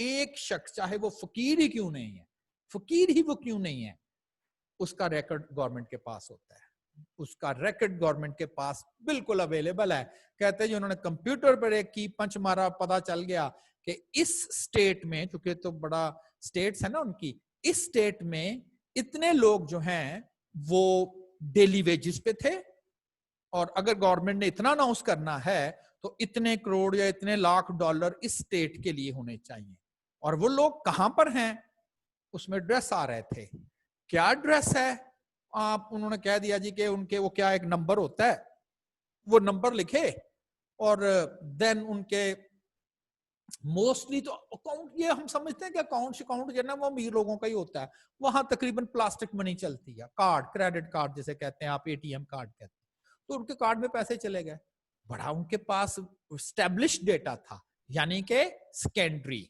एक शख्स, चाहे वो फकीर ही क्यों नहीं है, फकीर ही वो क्यों नहीं है, उसका रिकॉर्ड गवर्नमेंट के पास होता है, उसका रिकॉर्ड गवर्नमेंट के पास बिल्कुल अवेलेबल है। कहते हैं जी उन्होंने कंप्यूटर पर एक की पंच मारा, पता चल गया कि इस स्टेट में, चूंकि तो बड़ा स्टेट्स है ना उनकी, इस स्टेट में इतने लोग जो हैं वो डेली वेजेस पे थे, और अगर गवर्नमेंट ने इतना अनाउंस करना है तो इतने करोड़ या इतने लाख डॉलर इस स्टेट के लिए होने चाहिए। और वो लोग कहां पर हैं, उसमें ड्रेस आ रहे थे। क्या ड्रेस है, आप उन्होंने कह दिया जी कि उनके वो क्या एक नंबर होता है, वो नंबर लिखे, और देन उनके मोस्टली तो अकाउंट, ये हम समझते हैं कि अकाउंट जो है ना वो अमीर लोगों का ही होता है, वहां तकरीबन प्लास्टिक मनी चलती है, कार्ड, क्रेडिट कार्ड जिसे कहते हैं आप, एटीएम कार्ड कहते हैं। तो उनके कार्ड में पैसे चले गए, बड़ा उनके पास स्टैब्लिश्ड डेटा था, यानी कि सेकेंडरी।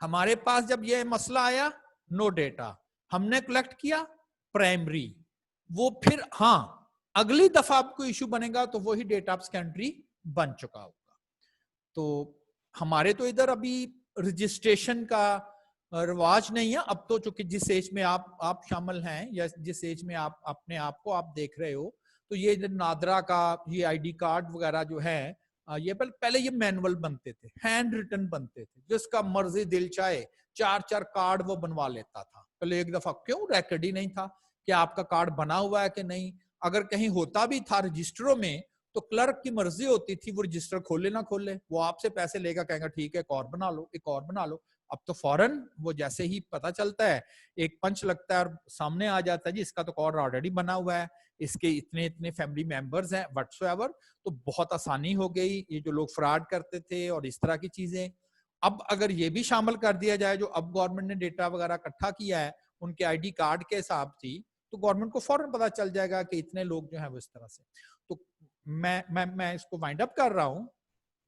हमारे पास जब ये मसला आया, नो डेटा, हमने कलेक्ट किया प्राइमरी, वो फिर हाँ अगली दफा आपको इशू बनेगा तो वही डेटा आप सेकेंडरी बन चुका होगा। तो हमारे तो इधर अभी रजिस्ट्रेशन का रिवाज नहीं है अब तो, चूंकि जिस एज में आप शामिल हैं या जिस एज में आप अपने आप को आप देख रहे हो, तो ये नादरा का ये आईडी कार्ड वगैरह जो है, ये पहले ये मैनुअल बनते थे, हैंड रिटन बनते थे, जिसका मर्जी दिल चाहे 4-4 कार्ड वो बनवा लेता था। पहले एक दफा क्यों रिकॉर्ड ही नहीं था कि आपका कार्ड बना हुआ है कि नहीं, अगर कहीं होता भी था रजिस्टरों में तो क्लर्क की मर्जी होती थी वो रजिस्टर खोले ना खोले, वो आपसे पैसे लेगा, कहेगा ठीक है एक और बना लो, एक और बना लो। अब तो फौरन वो जैसे ही पता चलता है, एक पंच लगता है और सामने आ जाता है जी इसका तो कार्ड ऑलरेडी बना हुआ है, इसके इतने इतने फैमिली मेंबर्स हैं व्हाटसोएवर। तो बहुत आसानी हो गई, ये जो लोग फ्रॉड करते थे और इस तरह की चीजें, अब अगर ये भी शामिल कर दिया जाए जो अब गवर्नमेंट ने डेटा वगैरह इकट्ठा किया है उनके आईडी कार्ड के हिसाब से, तो गवर्नमेंट को फौरन पता चल जाएगा कि इतने लोग जो है वो इस तरह से। तो मैं इसको वाइंड अप कर रहा हूं।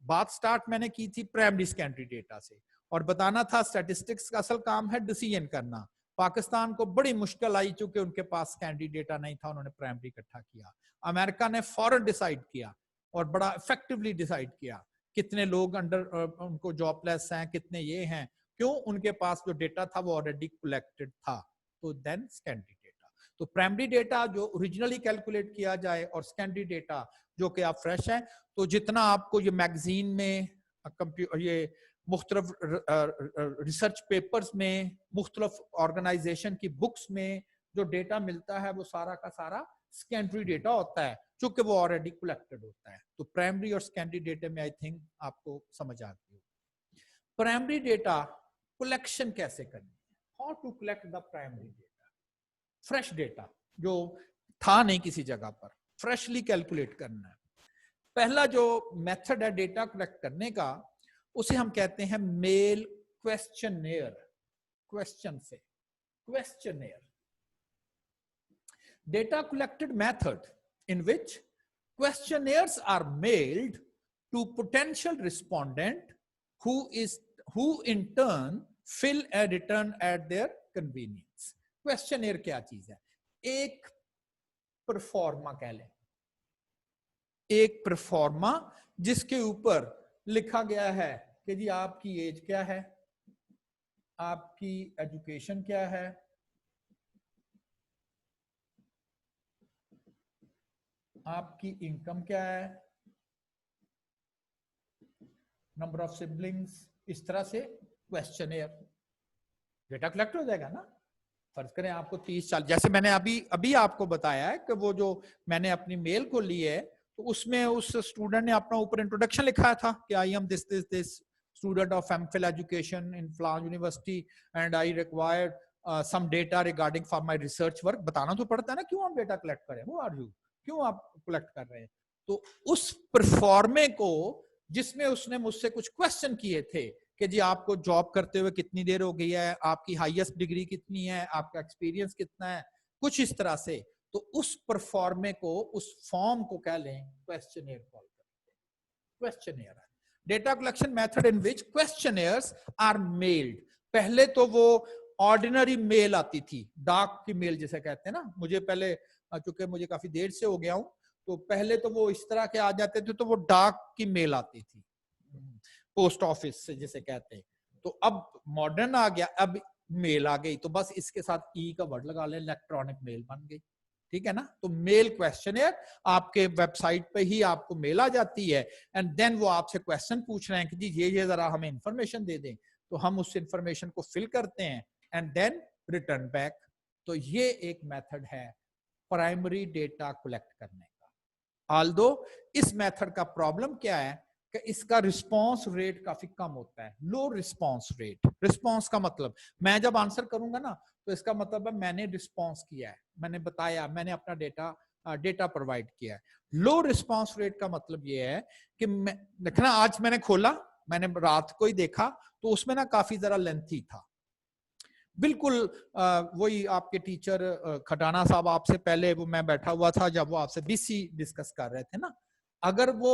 बात स्टार्ट मैंने की थी प्राइमरी सेकेंडरी डेटा से, और बताना था स्टैटिस्टिक्स का असल काम है डिसीजन करना। पाकिस्तान को बड़ी मुश्किल आई चूंकि उनके पास सेकेंडरी डेटा नहीं था, उन्होंने प्राइमरी इकट्ठा किया। अमेरिका ने फौरन डिसाइड किया और बड़ा इफेक्टिवली डिसाइड किया कितने लोग अंडर उनको जॉबलेस हैं, कितने ये हैं, क्यों, उनके पास जो डेटा था वो ऑलरेडी कलेक्टेड था। तो देन सेकेंडरी डेटा, तो प्राइमरी डेटा जो ओरिजिनली कैलकुलेट किया जाए और सेकेंडरी डेटा जो कि आप फ्रेश हैं। तो जितना आपको ये मैगजीन में, ये मुख्तलिफ रिसर्च पेपर्स में, मुख्तलिफ ऑर्गेनाइजेशन की बुक्स में जो डेटा मिलता है वो सारा का सारा सेकेंडरी डेटा होता है, चूंकि वो ऑलरेडी कलेक्टेड होता है। तो प्राइमरी और सेकेंडरी डेटा में आई थिंक आपको समझ आती है। प्राइमरी डेटा कलेक्शन कैसे करनी है, how to collect the primary data, fresh data जो था नहीं किसी जगह पर, फ्रेशली कैलकुलेट करना है। पहला जो मेथड है डेटा कलेक्ट करने का, उसे हम कहते हैं मेल क्वेश्चनेयर, क्वेश्चन से questionnaire. Data collected method in which questionnaires are mailed to potential respondent who in turn fill a return at their convenience। questionnaire क्या चीज है, एक परफॉर्मा कह लें, एक परफॉर्मा जिसके ऊपर लिखा गया है कि जी आपकी एज क्या है, आपकी एजुकेशन क्या है, आपकी इनकम क्या है, नंबर ऑफ सिबलिंग्स, इस तरह से क्वेश्चनेयर डेटा कलेक्ट हो जाएगा ना। फर्ज करें आपको 30 साल, जैसे मैंने अभी आपको बताया है कि वो जो मैंने अपनी मेल को ली है तो उसमें उस स्टूडेंट ने अपना ऊपर इंट्रोडक्शन लिखा था कि I am this student of MPhil education in फ्लान university and I required some data regarding for my research work. बताना तो पड़ता है ना क्यों हम डेटा कलेक्ट करें, who are you, क्यों आप कलेक्ट कर रहे हैं। तो उस परफॉर्मे को जिसमें उसने मुझसे कुछ क्वेश्चन किए थे कि जी आपको जॉब करते हुए कितनी देर हो गई है, आपकी हाईएस्ट डिग्री कितनी है, आपका एक्सपीरियंस कितना है, कुछ इस तरह से, तो उस परफॉर्मे को, उस फॉर्म को कह लें क्वेश्चनेयर कॉल करते हैं। Questionnaire data collection method in which questionnaires are mailed. पहले तो वो ऑर्डिनरी मेल आती थी, डाक की मेल जिसे कहते हैं ना, मुझे पहले, चूंकि मुझे काफी देर से हो गया हूं, तो पहले तो वो इस तरह के आ जाते थे, तो वो डाक की मेल आती थी, पोस्ट ऑफिस से जिसे कहते हैं। तो अब मॉडर्न आ गया, अब मेल आ गई, तो बस इसके साथ ई का वर्ड लगा ले, इलेक्ट्रॉनिक मेल बन गई, ठीक है ना। तो मेल क्वेश्चनेयर आपके वेबसाइट पे ही आपको मेल आ जाती है, एंड देन वो आपसे क्वेश्चन पूछ रहे हैं कि जी ये जरा हमें इंफॉर्मेशन दे दें, तो हम उस इंफॉर्मेशन को फिल करते हैं एंड देन रिटर्न बैक। तो ये एक मेथड है प्राइमरी डेटा कलेक्ट करने का। ऑल्दो इस मेथड का प्रॉब्लम क्या है कि इसका रिस्पांस रेट काफी कम होता है, लो रिस्पांस रेट। रिस्पांस का मतलब, मैं जब आंसर करूंगा ना, तो इसका मतलब है मैंने रिस्पांस किया है, मैंने बताया, मैंने अपना डेटा प्रोवाइड किया है। लो रिस्पांस रेट का मतलब ये है कि मैं देखना, आज मैंने खोला, मैंने रात को ही देखा, तो उसमें ना काफी जरा लेंथी था, बिल्कुल वही आपके टीचर खटाना साहब आपसे पहले वो मैं बैठा हुआ था जब वो आपसे बीसी डिस्कस कर रहे थे ना, अगर वो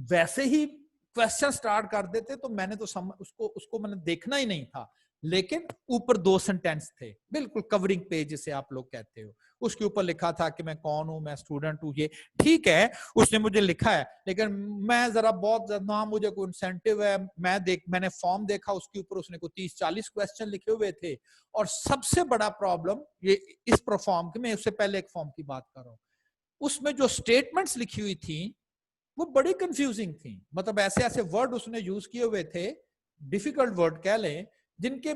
वैसे ही क्वेश्चन स्टार्ट कर देते तो मैंने तो उसको मैंने देखना ही नहीं था। लेकिन ऊपर 2 सेंटेंस थे, बिल्कुल कवरिंग पेज जिसे आप लोग कहते हो, उसके ऊपर लिखा था कि मैं कौन हूं, मैं स्टूडेंट हूं, ये ठीक है उसने मुझे लिखा है, लेकिन मैं जरा बहुत ना, मुझे कोई इंसेंटिव है, मैंने फॉर्म देखा, उसके ऊपर उसने कोई 30-40 क्वेश्चन लिखे हुए थे। और सबसे बड़ा प्रॉब्लम ये इस फॉर्म की, मैं उससे पहले एक फॉर्म की बात कर रहा हूं, उसमें जो स्टेटमेंट्स लिखी हुई थी वो बड़ी कंफ्यूजिंग थी। मतलब ऐसे ऐसे वर्ड उसने यूज किए हुए थे, डिफिकल्ट वर्ड कह लें, जिनके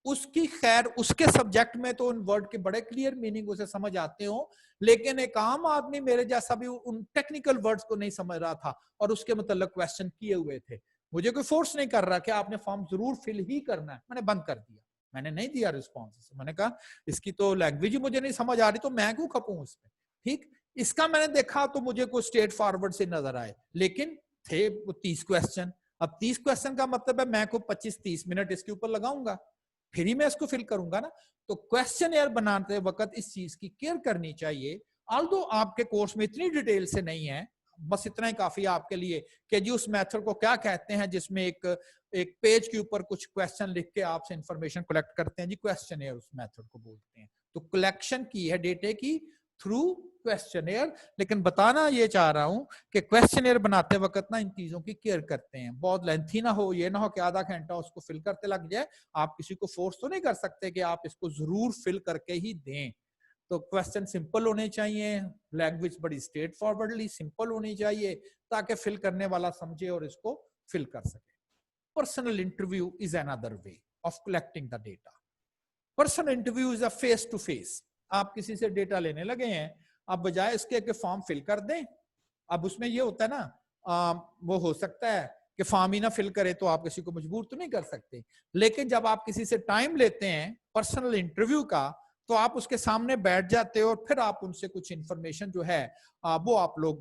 उसकी खैर उसके सब्जेक्ट में तो उन वर्ड के बड़े क्लियर मीनिंग उसे समझ आते हो, लेकिन एक आम आदमी मेरे जैसा भी उन टेक्निकल वर्ड्स को नहीं समझ रहा था और उसके मतलब क्वेश्चन किए हुए थे। मुझे कोई फोर्स नहीं कर रहा कि आपने फॉर्म जरूर फिल ही करना है, मैंने बंद कर दिया, मैंने नहीं दिया रिस्पॉन्स। मैंने कहा इसकी तो लैंग्वेज ही मुझे नहीं समझ आ रही, तो मैं क्यों खपूं उस पर। ठीक, इसका मैंने देखा तो मुझे कोई स्ट्रेट फॉरवर्ड से नजर आए, लेकिन थे वो 30 क्वेश्चन। अब 30 क्वेश्चन का मतलब है मैं को 25-30 मिनट इसके ऊपर लगाऊंगा, फिर ही मैं इसको फिल करूंगा ना। तो क्वेश्चन यार बनाते वक्त इस चीज की केयर करनी चाहिए। ऑल्दो आपके कोर्स में इतनी डिटेल से नहीं है, बस इतना ही काफी आपके लिए कि जी उस मेथड को क्या कहते हैं जिसमें एक पेज के ऊपर कुछ क्वेश्चन लिख के आपसे इंफॉर्मेशन कलेक्ट करते हैं, जी क्वेश्चनेयर उस मेथड को बोलते हैं। तो कलेक्शन की है डेटे की थ्रू क्वेश्चनेयर। लेकिन बताना ये चाह रहा हूं कि क्वेश्चनेयर बनाते वक्त ना इन चीजों की केयर करते हैं, बहुत लेंथी ना हो, ये ना हो कि आधा घंटा उसको फिल करते लग जाए। आप किसी को फोर्स तो नहीं कर सकते कि आप इसको जरूर फिल करके ही दें। तो क्वेश्चन सिंपल होने चाहिए, लैंग्वेज बड़ी स्ट्रेट फॉरवर्डली सिंपल होनी चाहिए ताकि फिल करने वाला समझे और इसको फिल कर सके। Personal interview is another way of collecting the data. Personal interview is a face to face. आप किसी से डेटा लेने लगे हैं, आप बजाय इसके कि फॉर्म फिल कर दें, अब उसमें ये होता है ना, वो हो सकता है कि फॉर्म ही ना फिल करे तो आप किसी को मजबूर तो नहीं कर सकते, लेकिन जब आप किसी से टाइम लेते हैं पर्सनल इंटरव्यू का, तो आप उसके सामने बैठ जाते हो और फिर आप उनसे कुछ इंफॉर्मेशन जो है वो आप लोग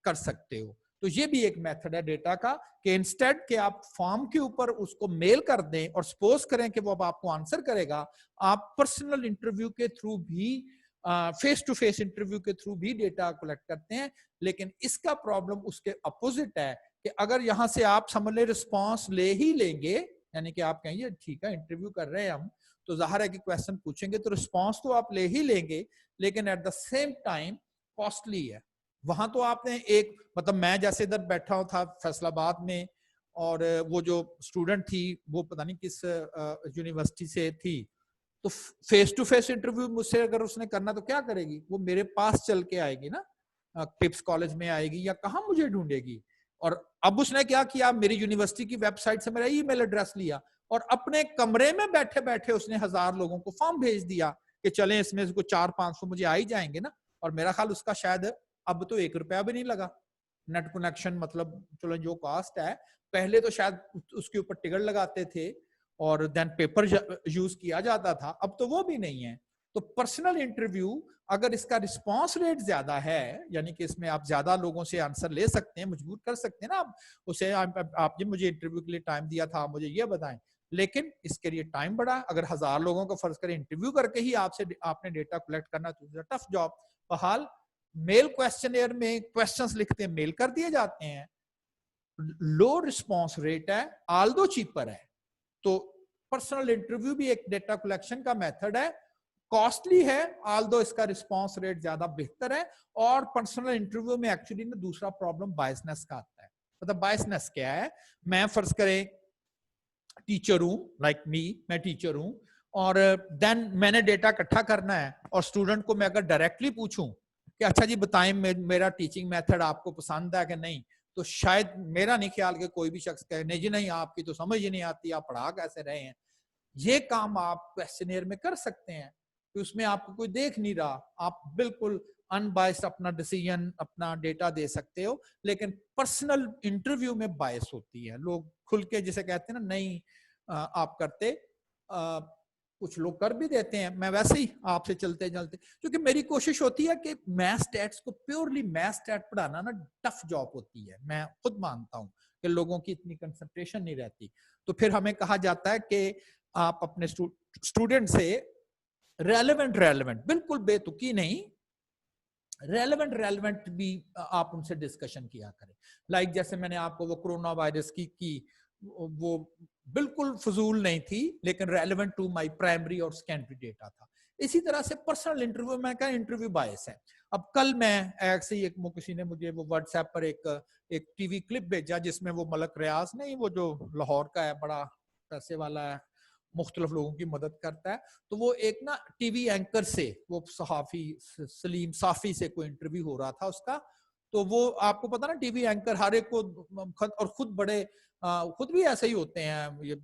कर सकते हो। तो ये भी एक मेथड है डेटा का कि इंस्टेड के आप फॉर्म के ऊपर उसको मेल कर दें और सपोज करें कि वो अब आपको आंसर करेगा, आप पर्सनल इंटरव्यू के थ्रू भी, फेस टू फेस इंटरव्यू के थ्रू भी डेटा कलेक्ट करते हैं। लेकिन इसका प्रॉब्लम उसके अपोजिट है कि अगर यहां से आप समझ ले रिस्पॉन्स ले ही लेंगे, यानी कि आप कहेंगे ठीक है इंटरव्यू कर रहे हैं हम, तो जाहिर है कि क्वेश्चन पूछेंगे तो रिस्पॉन्स तो आप ले ही लेंगे, लेकिन at the same time costly है। वहां तो आपने एक, मतलब मैं जैसे इधर बैठा हूं था फैसलाबाद में, और वो जो स्टूडेंट थी वो पता नहीं किस यूनिवर्सिटी से थी, तो फेस टू फेस इंटरव्यू मुझसे अगर उसने करना तो क्या करेगी, वो मेरे पास चल के आएगी ना, टिप्स कॉलेज में आएगी या कहाँ मुझे ढूंढेगी। और अब उसने क्या किया, मेरी यूनिवर्सिटी की वेबसाइट से मेरा ईमेल एड्रेस लिया और अपने कमरे में बैठे बैठे उसने 1000 लोगों को फॉर्म भेज दिया कि चलें इसमें से 400-500 मुझे आ ही जाएंगे ना। और मेरा ख्याल उसका शायद अब तो 1 रुपया भी नहीं लगा नेट कनेक्शन, मतलब चलो जो कॉस्ट है, पहले तो शायद उसके ऊपर टिकट लगाते थे और देन पेपर यूज किया जाता था, अब तो वो भी नहीं है। तो पर्सनल इंटरव्यू अगर इसका रिस्पांस रेट ज्यादा है, यानी कि इसमें आप ज्यादा लोगों से आंसर ले सकते हैं, मजबूर कर सकते हैं ना आप उसे, आप जी मुझे इंटरव्यू के लिए टाइम दिया था, मुझे ये बताएं, लेकिन इसके लिए टाइम बढ़ा। अगर 1000 लोगों को फर्ज करें इंटरव्यू करके ही आपसे आपने डेटा कलेक्ट करना, तो टफ जॉब। बहाल मेल क्वेश्चनेयर में क्वेश्चंस लिखते हैं, मेल कर दिए जाते हैं, लो रिस्पांस रेट है, आल्दो चीपर है। तो पर्सनल इंटरव्यू भी एक डेटा कलेक्शन का मेथड है, कॉस्टली है, आल्दो इसका रिस्पांस रेट ज्यादा बेहतर है। और पर्सनल इंटरव्यू में एक्चुअली ना दूसरा प्रॉब्लम बायसनेस का आता है। मतलब बायसनेस क्या है, मैं फर्ज करें टीचर हूं, लाइक मी, मैं टीचर हूं, और देन मैंने डेटा इकट्ठा करना है, और स्टूडेंट को मैं अगर डायरेक्टली पूछूं कि अच्छा जी बताएं मेरा टीचिंग मेथड आपको पसंद है कि नहीं, तो शायद मेरा नहीं ख्याल कि कोई भी शख्स कहे नहीं जी नहीं आपकी तो समझ ही नहीं आती, आप पढ़ा कैसे रहे हैं। ये काम आप क्वेश्चनियर में कर सकते हैं, कि उसमें आपको कोई देख नहीं रहा, आप बिल्कुल अनबायस्ड अपना डिसीजन, अपना डेटा दे सकते हो। लेकिन पर्सनल इंटरव्यू में बायस होती है, लोग खुल के जिसे कहते हैं ना नहीं आप करते, कुछ लोग कर भी देते हैं। मैं वैसे ही आपसे चलते चलते, क्योंकि मेरी कोशिश होती है कि मैथ स्टैट्स को, प्योरली मैथ स्टैट पढ़ाना ना टफ जॉब होती है, मैं खुद मानता हूं कि लोगों की इतनी कंसंट्रेशन नहीं रहती। तो फिर हमें कहा जाता है कि आप अपने स्टूडेंट से रेलेवेंट बिल्कुल बेतुकी नहीं, रेलेवेंट भी आप उनसे डिस्कशन किया करें। लाइक जैसे मैंने आपको वो कोरोना वायरस की वो बिल्कुल फजूल नहीं थी, लेकिन रेलेवेंट टू माय प्राइमरी और सेकेंडरी डेटा था। इसी तरह से पर्सनल इंटरव्यू में का इंटरव्यू बायस है। अब कल मैं ऐसे ही किसी ने मुझे वो व्हाट्सएप पर एक टीवी क्लिप भेजा, जिसमें वो मलक रियाज नहीं, वो जो लाहौर का है, बड़ा पैसे वाला है, मुख्तलिफ लोगों की मदद करता है। तो वो एक ना टीवी एंकर से, वो सहाफी सलीम साफी से कोई इंटरव्यू हो रहा था उसका। तो वो आपको पता ना टीवी एंकर हर एक को, और खुद बड़े खुद भी ऐसे ही होते हैं, ये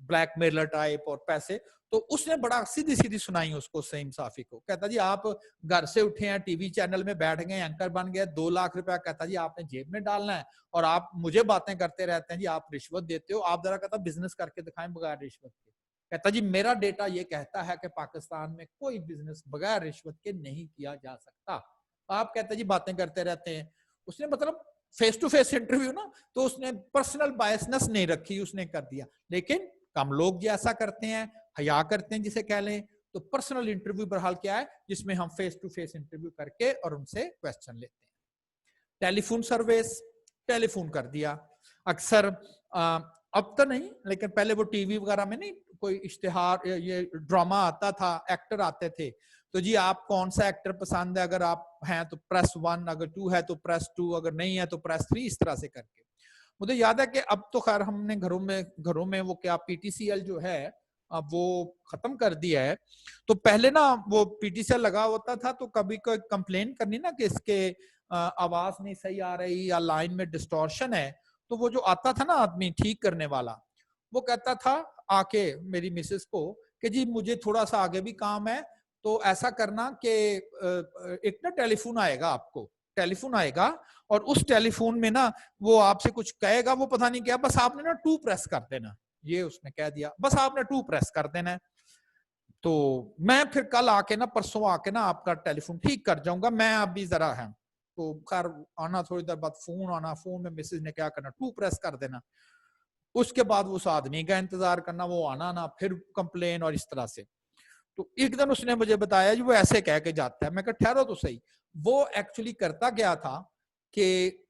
ब्लैकमेलर टाइप और पैसे। तो उसने बड़ा सीधी सीधी सुनाई उसको, सईम साफी को, कहता जी आप घर से उठे हैं, टीवी चैनल में बैठ गए, एंकर बन गए, 2 लाख रुपया कहता जी आपने जेब में डालना है, और आप मुझे बातें करते रहते हैं जी आप रिश्वत देते हो, आप जरा कहता बिजनेस करके दिखाएं बगैर रिश्वत के। कहता जी मेरा डेटा ये कहता है कि पाकिस्तान में कोई बिजनेस बगैर रिश्वत के नहीं किया जा सकता। आप कहते जी बातें करते रहते हैं। उसने मतलब फेस टू फेस इंटरव्यू ना, तो उसने पर्सनल बायसनेस नहीं रखी, उसने कर दिया। लेकिन कम लोग जो ऐसा करते हैं, हया करते हैं जिसे कह लें। तो पर्सनल इंटरव्यू बहरहाल क्या है, जिसमें हम फेस टू फेस इंटरव्यू करके और उनसे क्वेश्चन लेते हैं। टेलीफोन सर्विस, टेलीफोन कर दिया अक्सर, अब तो नहीं, लेकिन पहले वो टीवी वगैरह में नहीं कोई इश्तिहार, ये ड्रामा आता था, एक्टर आते थे, तो जी आप कौन सा एक्टर पसंद है, अगर आप हैं तो प्रेस 1, अगर 2 है तो प्रेस 2, अगर नहीं है तो प्रेस 3, इस तरह से करके। मुझे याद है कि अब तो खैर हमने घरों में वो क्या पीटीसीएल जो है अब वो खत्म कर दिया है। तो पहले ना वो पीटीसीएल लगा होता था, तो कभी कोई कंप्लेन करनी ना कि इसके आवाज नहीं सही आ रही या लाइन में डिस्टॉर्शन है, तो वो जो आता था ना आदमी ठीक करने वाला, वो कहता था आके मेरी मिसेस को कि जी मुझे थोड़ा सा आगे भी काम है, तो ऐसा करना कि एक ना टेलीफोन आएगा, आपको टेलीफोन आएगा, और उस टेलीफोन में ना वो आपसे कुछ कहेगा, वो पता नहीं क्या, बस आपने ना 2 प्रेस कर देना। ये उसने कह दिया, बस आपने 2 प्रेस कर देना है। तो मैं फिर कल आके ना, परसों आके ना आपका टेलीफोन ठीक कर जाऊंगा, मैं अभी जरा है। तो खैर आना, थोड़ी देर बाद फोन आना, फोन में मिसेज ने क्या करना, 2 प्रेस कर देना। उसके बाद उस आदमी का इंतजार करना, वो आना ना, फिर कंप्लेन, और इस तरह से। तो एक दिन उसने मुझे बताया जी वो ऐसे कह के जाता है। मैं कहा ठहरो तो सही, वो एक्चुअली करता क्या था कि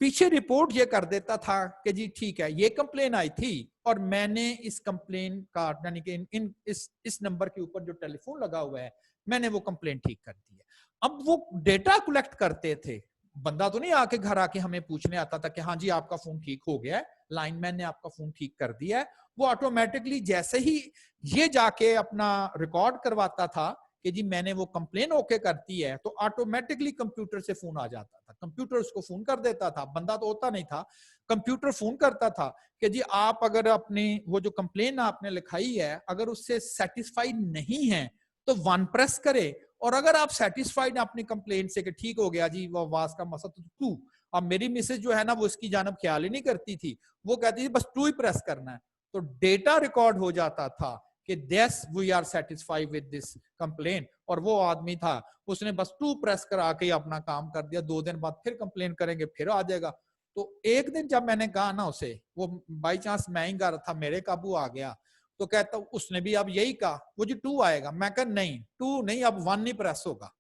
पीछे रिपोर्ट ये कर देता था कि जी ठीक है ये कंप्लेन आई थी, और मैंने इस कंप्लेन का, यानी कि इस नंबर के ऊपर जो टेलीफोन लगा हुआ है, मैंने वो कंप्लेन ठीक कर दी है। अब वो डेटा कलेक्ट करते थे, बंदा तो नहीं आके घर आके हमें पूछने आता था कि हाँ जी आपका फोन ठीक हो गया है, लाइनमैन ने आपका फोन ठीक कर दिया है। वो ऑटोमेटिकली जैसे ही ये जाके अपना रिकॉर्ड करवाता था कि जी मैंने वो कंप्लेन ओके करती है, तो ऑटोमेटिकली कंप्यूटर से फोन आ जाता था, कंप्यूटर उसको फोन कर देता था, बंदा तो होता नहीं था, कंप्यूटर फोन करता था कि जी आप अगर अपनी वो जो कंप्लेन आपने लिखाई है, अगर उससे सेटिस्फाइड नहीं है, तो 1 प्रेस करे, और अगर आप सेटिस्फाइड अपनी कंप्लेंट से कि ठीक हो गया जी, वो आवाज का मसला, तो 2। अब मेरी मिसेज जो है ना, वो इसकी जानब ख्याल ही नहीं करती थी, वो कहती थी बस 2 ही प्रेस करना है, तो डेटा रिकॉर्ड हो जाता था कि yes we are satisfied with this complaint, और वो आदमी था उसने बस 2 प्रेस करा के अपना काम कर दिया, 2 दिन बाद फिर कंप्लेन करेंगे, फिर आ जाएगा। तो एक दिन जब मैंने कहा ना उसे, वो बाई चांस मैं ही कर था, मेरे काबू आ गया, तो कहता उसने भी अब यही कहा, वो जी 2 आएगा। मैं कहा नहीं 2 नहीं, अब 1 ही प्रेस होगा।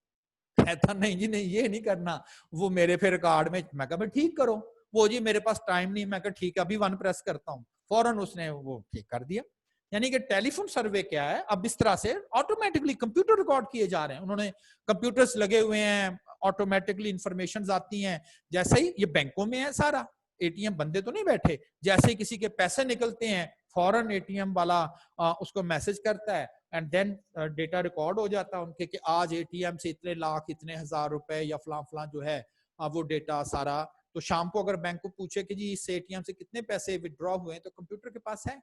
कहता नहीं जी नहीं, ये नहीं करना, वो मेरे फिर रिकॉर्ड में। मैं कहा ठीक करो। वो जी मेरे पास टाइम नहीं। मैं कहा ठीक है, अभी 1 प्रेस करता हूँ। फौरन उसने वो ठीक कर दिया। यानी कि टेलीफोन सर्वे क्या है, अब इस तरह से ऑटोमेटिकली कंप्यूटर रिकॉर्ड किए जा रहे हैं, उन्होंने कंप्यूटर्स लगे हुए हैं, ऑटोमेटिकली इंफॉर्मेशन आती हैं। जैसे ही ये बैंकों में है सारा, एटीएम बंदे तो नहीं बैठे, जैसे ही किसी के पैसे निकलते हैं फौरन एटीएम वाला उसको मैसेज करता है, एंड देन डेटा रिकॉर्ड हो जाता है उनके कि आज एटीएम से इतने लाख इतने हजार रुपए या फलां फलां जो है वो डेटा सारा। तो शाम को अगर बैंक को पूछे कि जी इस एटीएम से कितने पैसे विड्रॉ हुए हैं, तो कंप्यूटर के पास है।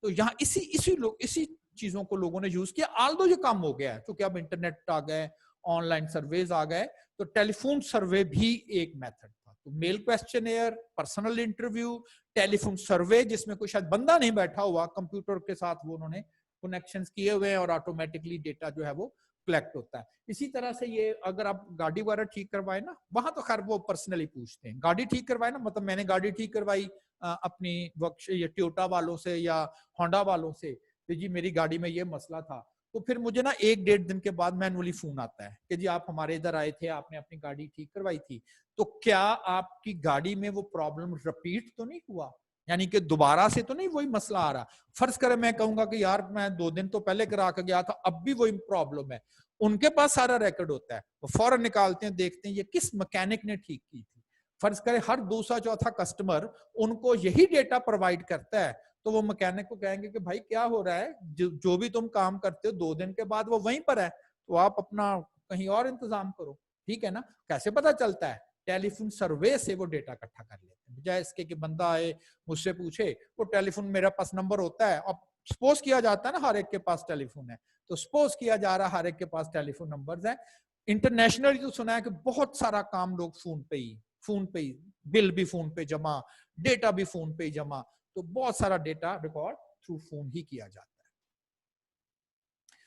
तो यहाँ इसी चीजों को लोगों ने यूज किया। आल्दो ये काम हो गया है क्योंकि अब इंटरनेट आ गए, ऑनलाइन सर्वेज आ गए, तो टेलीफोन सर्वे भी एक मेथड था। तो mail questionnaire, personal interview, telephone survey, जिसमें कोई शायद बंदा नहीं बैठा हुआ, कंप्यूटर के साथ वो उन्होंने कनेक्शंस किए हुए हैं और ऑटोमेटिकली डेटा जो है वो कलेक्ट होता है। इसी तरह से ये अगर आप गाड़ी वगैरह ठीक करवाए ना, वहां तो खैर वो पर्सनली पूछते हैं। गाड़ी ठीक करवाए ना, मतलब मैंने गाड़ी ठीक करवाई अपनी ये टोयोटा वालों से या होंडा वालों से, तो जी मेरी गाड़ी में ये मसला था, तो फिर मुझे ना 1-1.5 दिन के बाद मैनुअली फोन आता है कि जी आप हमारे इधर आए थे, आपने अपनी गाड़ी ठीक करवाई थी, तो क्या आपकी गाड़ी में वो प्रॉब्लम रिपीट तो नहीं हुआ, यानी कि दोबारा से तो नहीं वही मसला आ रहा। फर्ज करें मैं कहूंगा कि यार मैं 2 दिन तो पहले करा के गया था, अब भी वही प्रॉब्लम है, उनके पास सारा रिकॉर्ड होता है, वो फौरन निकालते हैं, देखते हैं ये किस मैकेनिक ने ठीक की थी। फर्ज करें हर दूसरा चौथा कस्टमर उनको यही डेटा प्रोवाइड करता है, तो वो मैकेनिक को कहेंगे कि भाई क्या हो रहा है, जो भी तुम काम करते हो 2 दिन के बाद वो वहीं पर है, तो आप अपना कहीं और इंतजाम करो। ठीक है ना। कैसे पता चलता है? टेलीफोन सर्वे से वो डेटा इकट्ठा कर लेते हैं, बजाय इसके कि बंदा आए मुझसे पूछे। वो टेलीफोन मेरे पास नंबर होता है, अब सपोज किया जाता है ना हर एक के पास टेलीफोन है, तो सपोज किया जा रहा है हर एक के पास टेलीफोन नंबर्स है। इंटरनेशनली तो सुना है कि बहुत सारा काम लोग फोन पे ही, बिल भी फोन पे जमा, डेटा भी फोन पे ही जमा, तो बहुत सारा डेटा रिकॉर्ड थ्रू फोन ही किया जाता है।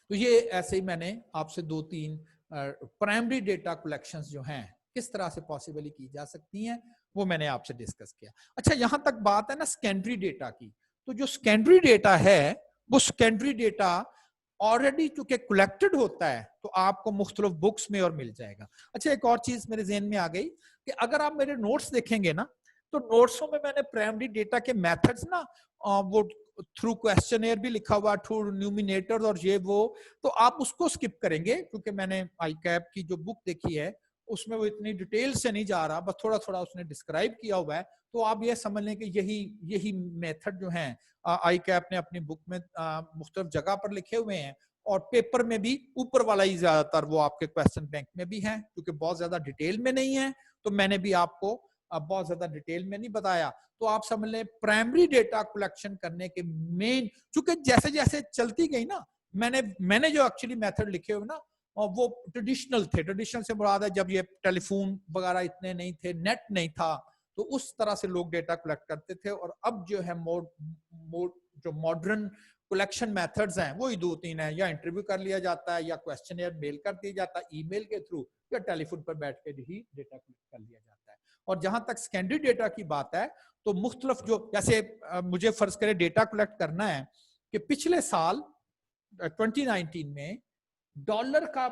तो ये ऐसे ही मैंने आपसे 2-3 प्राइमरी डेटा कलेक्शंस जो हैं किस तरह से पॉसिबली की जा सकती हैं वो मैंने आपसे डिस्कस किया। अच्छा, यहां तक बात है ना सेकेंडरी डेटा की, तो जो सेकेंडरी डेटा है वो सेकेंडरी डेटा ऑलरेडी चूंकि कलेक्टेड होता है तो आपको मुख्तलिफ बुक्स में और मिल जाएगा। अच्छा, एक और चीज मेरे ज़हन में आ गई कि अगर आप मेरे नोट्स देखेंगे ना, तो नोट्सों में मैंने प्राइमरी डेटा के मेथड्स ना वो थ्रू क्वेश्चनेयर भी लिखा हुआ, थ्रू न्यूमिनेटर और ये वो, तो आप उसको स्किप करेंगे क्योंकि मैंने आई कैप की जो बुक देखी है उसमें वो इतनी डिटेल से नहीं जा रहा, बस थोड़ा थोड़ा उसने डिस्क्राइब किया हुआ है। तो आप ये समझ लें कि यही मेथड जो है आई कैप ने अपनी बुक में मुख्तलिफ जगह पर लिखे हुए हैं, और पेपर में भी ऊपर वाला ही ज्यादातर वो आपके क्वेश्चन बैंक में भी है, क्योंकि बहुत ज्यादा डिटेल में नहीं है, तो मैंने भी आपको बहुत ज्यादा डिटेल में नहीं बताया। तो आप समझ लें प्राइमरी डेटा कलेक्शन करने के मेन, चूंकि जैसे जैसे चलती गई ना, मैंने जो एक्चुअली मेथड लिखे हुए ना वो ट्रेडिशनल थे। ट्रेडिशनल से मुराद है जब ये टेलीफोन वगैरह इतने नहीं थे, नेट नहीं था, तो उस तरह से लोग डेटा कलेक्ट करते थे। और अब जो है जो मॉडर्न कलेक्शन मेथड्स हैं वो ही 2-3 है, या इंटरव्यू कर लिया जाता है, या क्वेश्चनियर मेल कर दिया जाता है ईमेल के थ्रू, या टेलीफोन पर बैठ के ही डेटा कलेक्ट कर लिया जाता है। और जहां तक सेकेंडरी डेटा की बात है, तो मुख्तलिफ जो, जैसे मुझे फर्ज करें डेटा कलेक्ट करना है कि पिछले साल 2019 में डॉलर का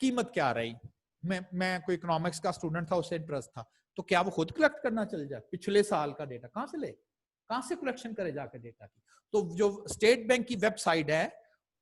कीमत क्या रही, मैं कोई इकोनॉमिक्स का स्टूडेंट था, उससे इंटरेस्ट था, तो क्या वो खुद कलेक्ट करना चल जाए? पिछले साल का डेटा कहां से ले, कहां से कलेक्शन करे जाकर डेटा की? तो जो स्टेट बैंक की वेबसाइट है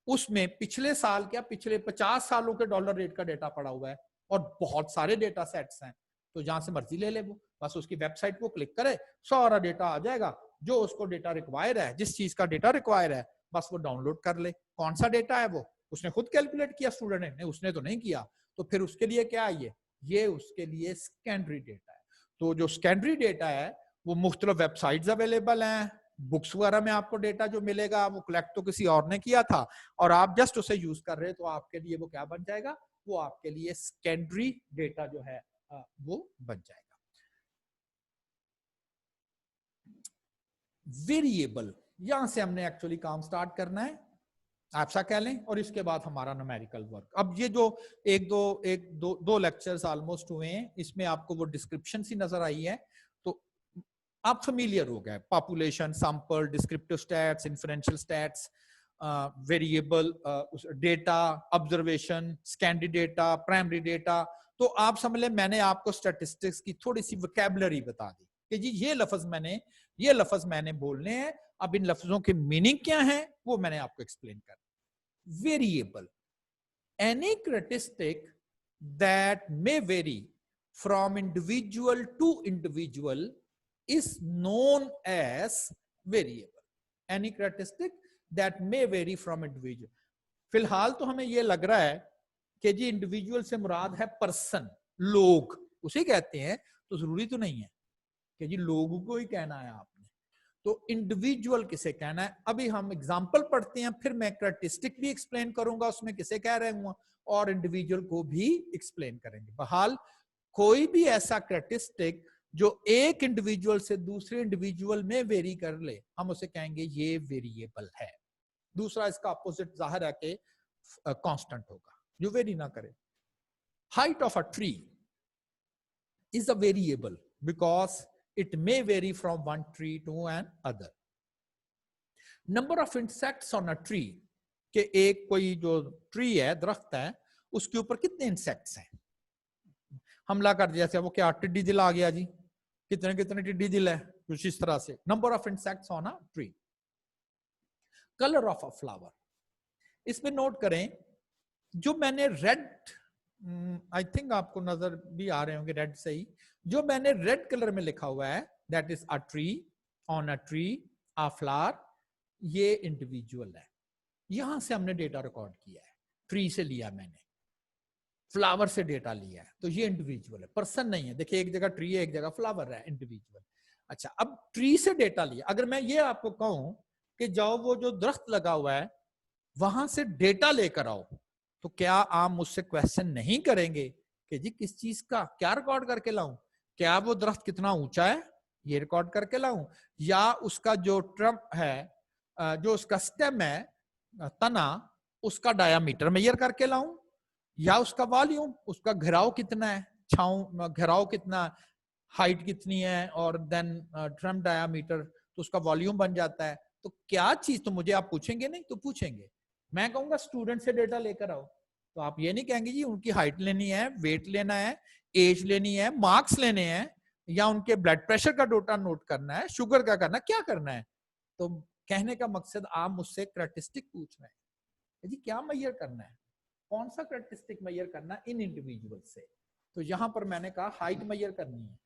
उसमें पिछले साल क्या पिछले 50 सालों के डॉलर रेट का डेटा पड़ा हुआ है, और बहुत सारे डेटा सेट्स हैं, तो जहां से मर्जी ले ले वो, बस उसकी वेबसाइट को क्लिक करे, सारा डेटा आ जाएगा, जो उसको डेटा रिक्वायर है, जिस चीज का डेटा रिक्वायर है बस वो डाउनलोड कर ले। कौन सा डेटा है वो उसने खुद कैलकुलेट किया स्टूडेंट ने, उसने तो नहीं किया, तो फिर उसके लिए क्या है, ये उसके लिए सेकेंडरी डेटा है। तो जो सेकेंडरी डेटा है वो मुख्तलिफ वेबसाइट्स अवेलेबल हैं, बुक्स वगैरह में आपको डेटा जो मिलेगा वो कलेक्ट तो किसी और ने किया था और आप जस्ट उसे यूज कर रहे हैं, तो आपके लिए वो क्या बन जाएगा, वो आपके लिए सेकेंडरी डेटा जो है वो बन जाएगा। वेरिएबल, यहां से हमने एक्चुअली काम स्टार्ट करना है, आप सा कह लें, और इसके बाद हमारा न्यूमेरिकल वर्क। अब ये जो एक दो लेक्चर्स ऑलमोस्ट हुए हैं, इसमें आपको वो डिस्क्रिप्शन सी नजर आई है, तो आप फेमिलियर हो गए, population, sample, descriptive stats, inferential stats, variable, data, observation, secondary data, primary data. तो आप समझ लें मैंने आपको स्टैटिस्टिक्स की थोड़ी सी वोकैबुलरी बता दी कि जी ये लफ्ज मैंने बोलने हैं, अब इन लफ्जों के मीनिंग क्या है वो मैंने आपको एक्सप्लेन कर। Variable, any characteristic that may vary from individual to individual is known as variable. Any characteristic that may vary from individual. फिलहाल तो हमें ये लग रहा है कि जी इंडिविजुअल से मुराद है पर्सन, लोग उसे कहते हैं, तो जरूरी तो नहीं है कि जी लोगों को ही कहना है आपने, तो इंडिविजुअल किसे कहना है। अभी हम एग्जांपल पढ़ते हैं, फिर मैं कैरेक्टरिस्टिक भी एक्सप्लेन करूंगा उसमें किसे कह रहे हूं, और इंडिविजुअल को भी एक्सप्लेन करेंगे। बहरहाल कोई भी ऐसा कैरेक्टरिस्टिक जो एक इंडिविजुअल से दूसरे इंडिविजुअल में वेरी कर ले, हम उसे कहेंगे ये वेरिएबल है। दूसरा इसका अपोजिट जाहिर है कि कांस्टेंट होगा, जो वेरी ना करे। Height of a tree is a variable because it may vary from one tree to another. Number of insects on a tree, कि एक कोई जो ट्री है, दरख्त है, उसके ऊपर कितने इंसेक्ट्स हैं, हमला कर दिया, वो क्या टिड्डी दिल आ गया जी, कितने कितने टिड्डी दिल है, कुछ इस तरह से। Number of insects on a tree. Colour of a flower, इसमें नोट करें जो मैंने रेड, आई थिंक आपको नजर भी आ रहे होंगे रेड से ही, जो मैंने रेड कलर में लिखा हुआ है that is a tree, on a tree, a flower, ये इंडिविजुअल है। यहां से हमने डेटा रिकॉर्ड किया है, ट्री से लिया मैंने, फ्लावर से डेटा लिया है, तो ये इंडिविजुअल है, पर्सन नहीं है। देखिए एक जगह ट्री है, एक जगह फ्लावर है, इंडिविजुअल। अच्छा, अब ट्री से डेटा लिया, अगर मैं ये आपको कहूं कि जाओ वो जो दरख्त लगा हुआ है वहां से डेटा लेकर आओ, तो क्या आप मुझसे क्वेश्चन नहीं करेंगे कि जी किस चीज का क्या रिकॉर्ड करके लाऊं? क्या वो दरख्त कितना ऊंचा है ये रिकॉर्ड करके लाऊं, या उसका जो ट्रम्प है, जो उसका स्टेम है, तना, उसका डायामीटर मेजर करके लाऊं, या उसका वॉल्यूम, उसका घेराव कितना है, छांव घेराव कितना, हाइट कितनी है, और देन ट्रम्प डायामीटर, तो उसका वॉल्यूम बन जाता है। तो क्या चीज, तो मुझे आप पूछेंगे नहीं, तो पूछेंगे, मैं कहूंगा स्टूडेंट से डेटा लेकर आओ, तो आप ये नहीं कहेंगे जी उनकी हाइट लेनी है, वेट लेना है, एज लेनी है, मार्क्स लेने हैं, या उनके ब्लड प्रेशर का डेटा नोट करना है, शुगर का करना है, क्या करना है। तो कहने का मकसद आप मुझसे कैरेक्टरिस्टिक पूछ रहे हैं जी, क्या मेजर करना है, कौन सा कैरेक्टरिस्टिक मेजर करना इन इंडिविजुअल से। तो यहां पर मैंने कहा हाइट मेजर करनी है,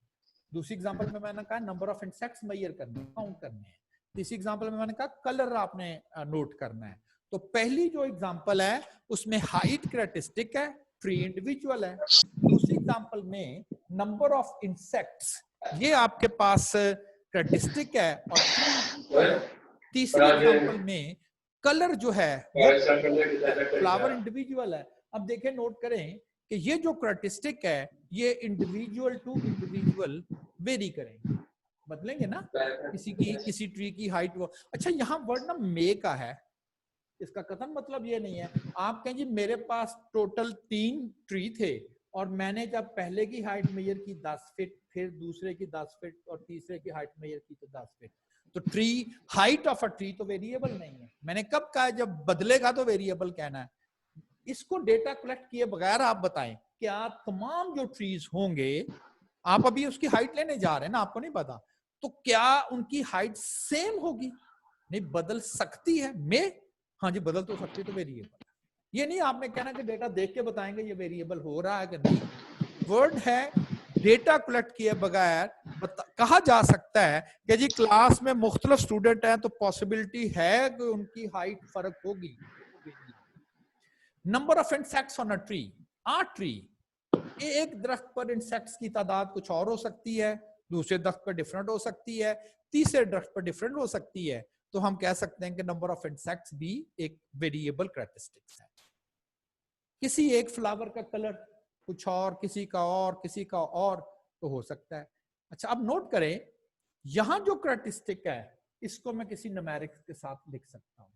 दूसरी एग्जांपल में मैंने कहा नंबर ऑफ इंसेक्ट्स मेजर करने, काउंट करने हैं, तीसरी एग्जांपल में मैंने कहा कलर आपने नोट करना है। तो पहली जो एग्जांपल है उसमें हाइट कैरेक्टरिस्टिक है, ट्री इंडिविजुअल है। दूसरी एग्जांपल में नंबर ऑफ इंसेक्ट्स, ये आपके पास कैरेक्टरिस्टिक है, और तीसरी एग्जांपल में कलर जो है वो फ्लावर इंडिविजुअल है। अब देखें, नोट करें कि ये जो कैरेक्टरिस्टिक है ये इंडिविजुअल टू इंडिविजुअल वेरी करेंगे, बदलेंगे ना, किसी ट्री की हाइट वो। अच्छा, यहाँ वर्ड ना मे का है, इसका कथन मतलब ये नहीं है आप कहें जी मेरे पास टोटल 3 ट्री थे और मैंने जब पहले की हाइट मेजर की 10 फीट, फिर दूसरे की 10 फीट और तीसरे की हाइट मेजर की तो 10 फीट, तो tree, height of a tree तो वेरिएबल नहीं है। मैंने कब कहा जब बदलेगा तो वेरिएबल कहना है। इसको डेटा कलेक्ट किए बगैर आप बताएं क्या तमाम जो ट्रीज होंगे, आप अभी उसकी हाइट लेने जा रहे हैं ना, आपको नहीं पता, तो क्या उनकी हाइट सेम होगी? नहीं, बदल सकती है। में हाँ जी, बदल तो सकती है, तो वेरिएबल। ये नहीं आपने कहना कि डेटा देख के बताएंगे ये वेरिएबल हो रहा है कि नहीं। वर्ड है डेटा कलेक्ट किए बगैर कहा जा सकता है कि जी क्लास में मुख्तलिफ स्टूडेंट हैं तो पॉसिबिलिटी है कि उनकी हाइट फर्क होगी। Number of insects on a tree, एक दरख्त पर इंसेक्ट्स की तादाद कुछ और हो सकती है, दूसरे ड्रग्स पर डिफरेंट हो सकती है, तीसरे ड्रग्स पर डिफरेंट हो सकती है, तो हम कह सकते हैं कि नंबर ऑफ इंसेक्ट्स भी एक वेरिएबल कैरेक्टरिस्टिक्स है। किसी एक फ्लावर का कलर कुछ और, किसी का और, किसी का और, तो हो सकता है। अच्छा, अब नोट करें, यहां जो कैरेक्टरिस्टिक है इसको मैं किसी न्यूमेरिक्स के साथ लिख सकता हूं,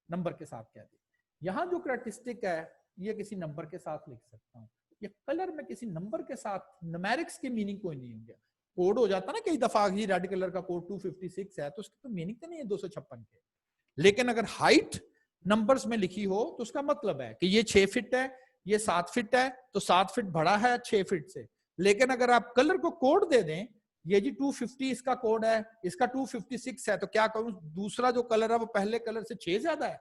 नंबर के साथ कह दी। यहां जो कैरेक्टरिस्टिक है ये किसी नंबर के साथ लिख सकता हूं। ये कलर में किसी नंबर के साथ, न्यूमेरिक्स की मीनिंग कोई नहीं होंगे। कोड हो जाता ना कई दफा, ये रेड कलर का कोड 256 है तो उसकी तो मीनिंग तो नहीं है 256 के। लेकिन अगर हाइट नंबर्स में लिखी हो तो उसका मतलब है कि ये 6 फीट है, ये 7 फीट है, तो 7 फीट बड़ा है 6 फीट से। लेकिन अगर आप कलर को कोड दे दें, ये जी 250 इसका कोड है, इसका 256 है, तो क्या कहूं दूसरा जो कलर है वो पहले कलर से 6 ज्यादा है,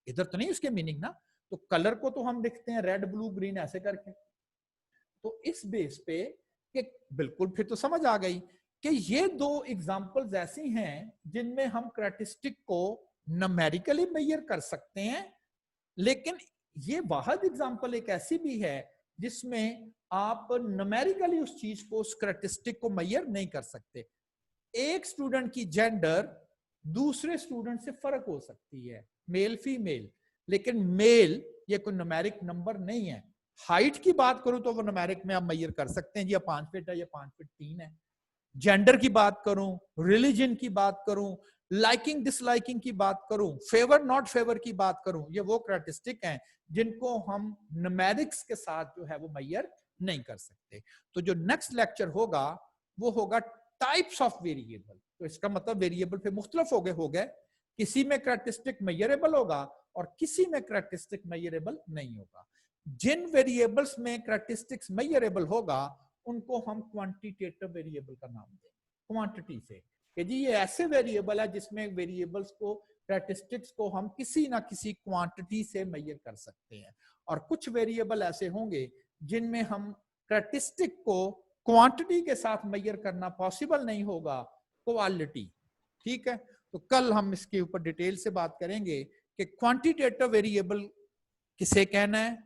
इधर तो नहीं उसके मीनिंग ना। तो कलर को तो हम लिखते हैं रेड ब्लू ग्रीन ऐसे करके। तो इस बेस पे कि बिल्कुल फिर तो समझ आ गई कि ये दो एग्जांपल्स ऐसी हैं जिनमें हम कैरेक्टरिस्टिक को न्यूमेरिकली मेजर कर सकते हैं। लेकिन ये वाहिद एग्जांपल एक ऐसी भी है जिसमें आप न्यूमेरिकली उस चीज को, उस कैरेक्टरिस्टिक को मेजर नहीं कर सकते। एक स्टूडेंट की जेंडर दूसरे स्टूडेंट से फर्क हो सकती है, मेल फीमेल, लेकिन मेल ये कोई न्यूमेरिक नंबर नहीं है। हाइट की बात करूं तो वो न्यूमेरिक में आप मेजर कर सकते हैं, ये 5 फीट है, ये 5 फीट 3 है। जेंडर की बात करूं, रिलीजन की बात करूं, लाइकिंग डिसलाइकिंग की बात करूं, फेवर नॉट फेवर की बात करूं, ये वो कैरेक्टरिस्टिक हैं जिनको हम न्यूमेरिक्स के साथ जो है वो मेजर नहीं कर सकते। तो जो नेक्स्ट लेक्चर होगा वो होगा टाइप्स ऑफ वेरिएबल। तो इसका मतलब वेरिएबल पे मुख्तलिफ हो गए, किसी में कैरेक्टरिस्टिक मेजरेबल होगा और किसी में कैरेक्टरिस्टिक मेजरेबल नहीं होगा। जिन वेरिएबल्स में कैरेक्टरिस्टिक्स मेजरेबल होगा उनको हम क्वांटिटेटिव वेरिएबल का नाम दें, क्वांटिटी से, कि जी ये ऐसे वेरिएबल है जिसमें वेरिएबल्स को, कैरेक्टरिस्टिक्स को हम किसी ना किसी क्वांटिटी से मेजर कर सकते हैं। और कुछ वेरिएबल ऐसे होंगे जिनमें हम कैरेक्टरिस्टिक को क्वांटिटी के साथ मेजर करना पॉसिबल नहीं होगा, क्वालिटी। ठीक है, तो कल हम इसके ऊपर डिटेल से बात करेंगे कि क्वांटिटेटिव वेरिएबल किसे कहना है,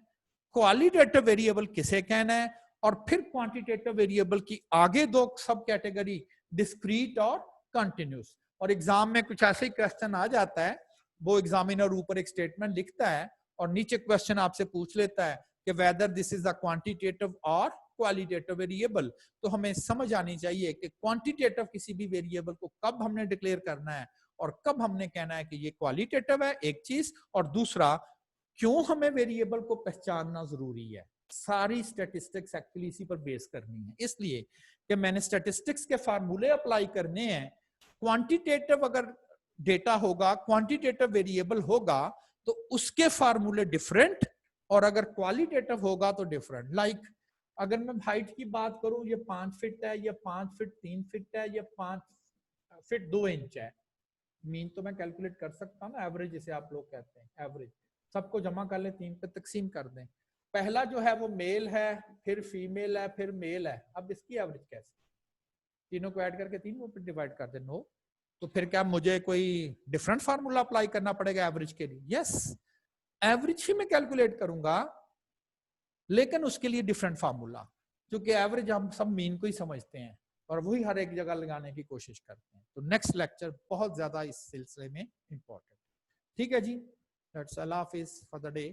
क्वालिटेटिव वेरिएबल किसे कहना है, और फिर क्वांटिटेटिव वेरिएबल की आगे दो सब कैटेगरी, डिस्क्रीट और कंटिन्यूस। और एग्जाम में कुछ ऐसे ही क्वेश्चन आ जाता है, वो एग्जामिनर ऊपर एक स्टेटमेंट लिखता है और नीचे क्वेश्चन आपसे पूछ लेता है कि whether this is a quantitative और क्वालिटेटिव वेरिएबल। तो हमें समझ आनी चाहिए कि क्वांटिटेटिव किसी भी वेरिएबल को कब हमने डिक्लेयर करना है और कब हमने कहना है कि ये क्वालिटेटिव है, एक चीज, और दूसरा क्यों हमें वेरिएबल को पहचानना जरूरी है। सारी स्टैटिस्टिक्स एक्चुअली इसी पर बेस करनी है, इसलिए कि मैंने स्टैटिस्टिक्स के फार्मूले अप्लाई करने हैं। क्वांटिटेटिव अगर डेटा होगा, क्वांटिटेटिव वेरिएबल होगा तो उसके फार्मूले डिफरेंट, और अगर क्वालिटेटिव होगा तो डिफरेंट। लाइक अगर मैं हाइट की बात करूं, ये 5 फीट है, ये 5 फीट 3 फीट है, ये 5 फीट 2 इंच है। मीन तो मैं कैलकुलेट कर सकता हूं ना, एवरेज जिसे आप लोग कहते हैं, एवरेज सबको जमा कर ले, 3 पे तकसीम कर दें। पहला जो है वो मेल है, फिर फीमेल है, फिर मेल है। अब इसकी एवरेज कैसे, तीनों को ऐड करके 3 पे डिवाइड कर दे, नो। तो फिर क्या मुझे कोई डिफरेंट फार्मूला अप्लाई करना पड़ेगा एवरेज के लिए? यस, एवरेज ही मैं कैलकुलेट करूंगा, लेकिन उसके लिए डिफरेंट फार्मूला, क्योंकि एवरेज हम सब मीन को ही समझते हैं और वही हर एक जगह लगाने की कोशिश करते हैं। तो नेक्स्ट लेक्चर बहुत ज्यादा इस सिलसिले में इंपॉर्टेंट। ठीक है जी, दैट्स अल्लाह हाफिज फॉर द डे।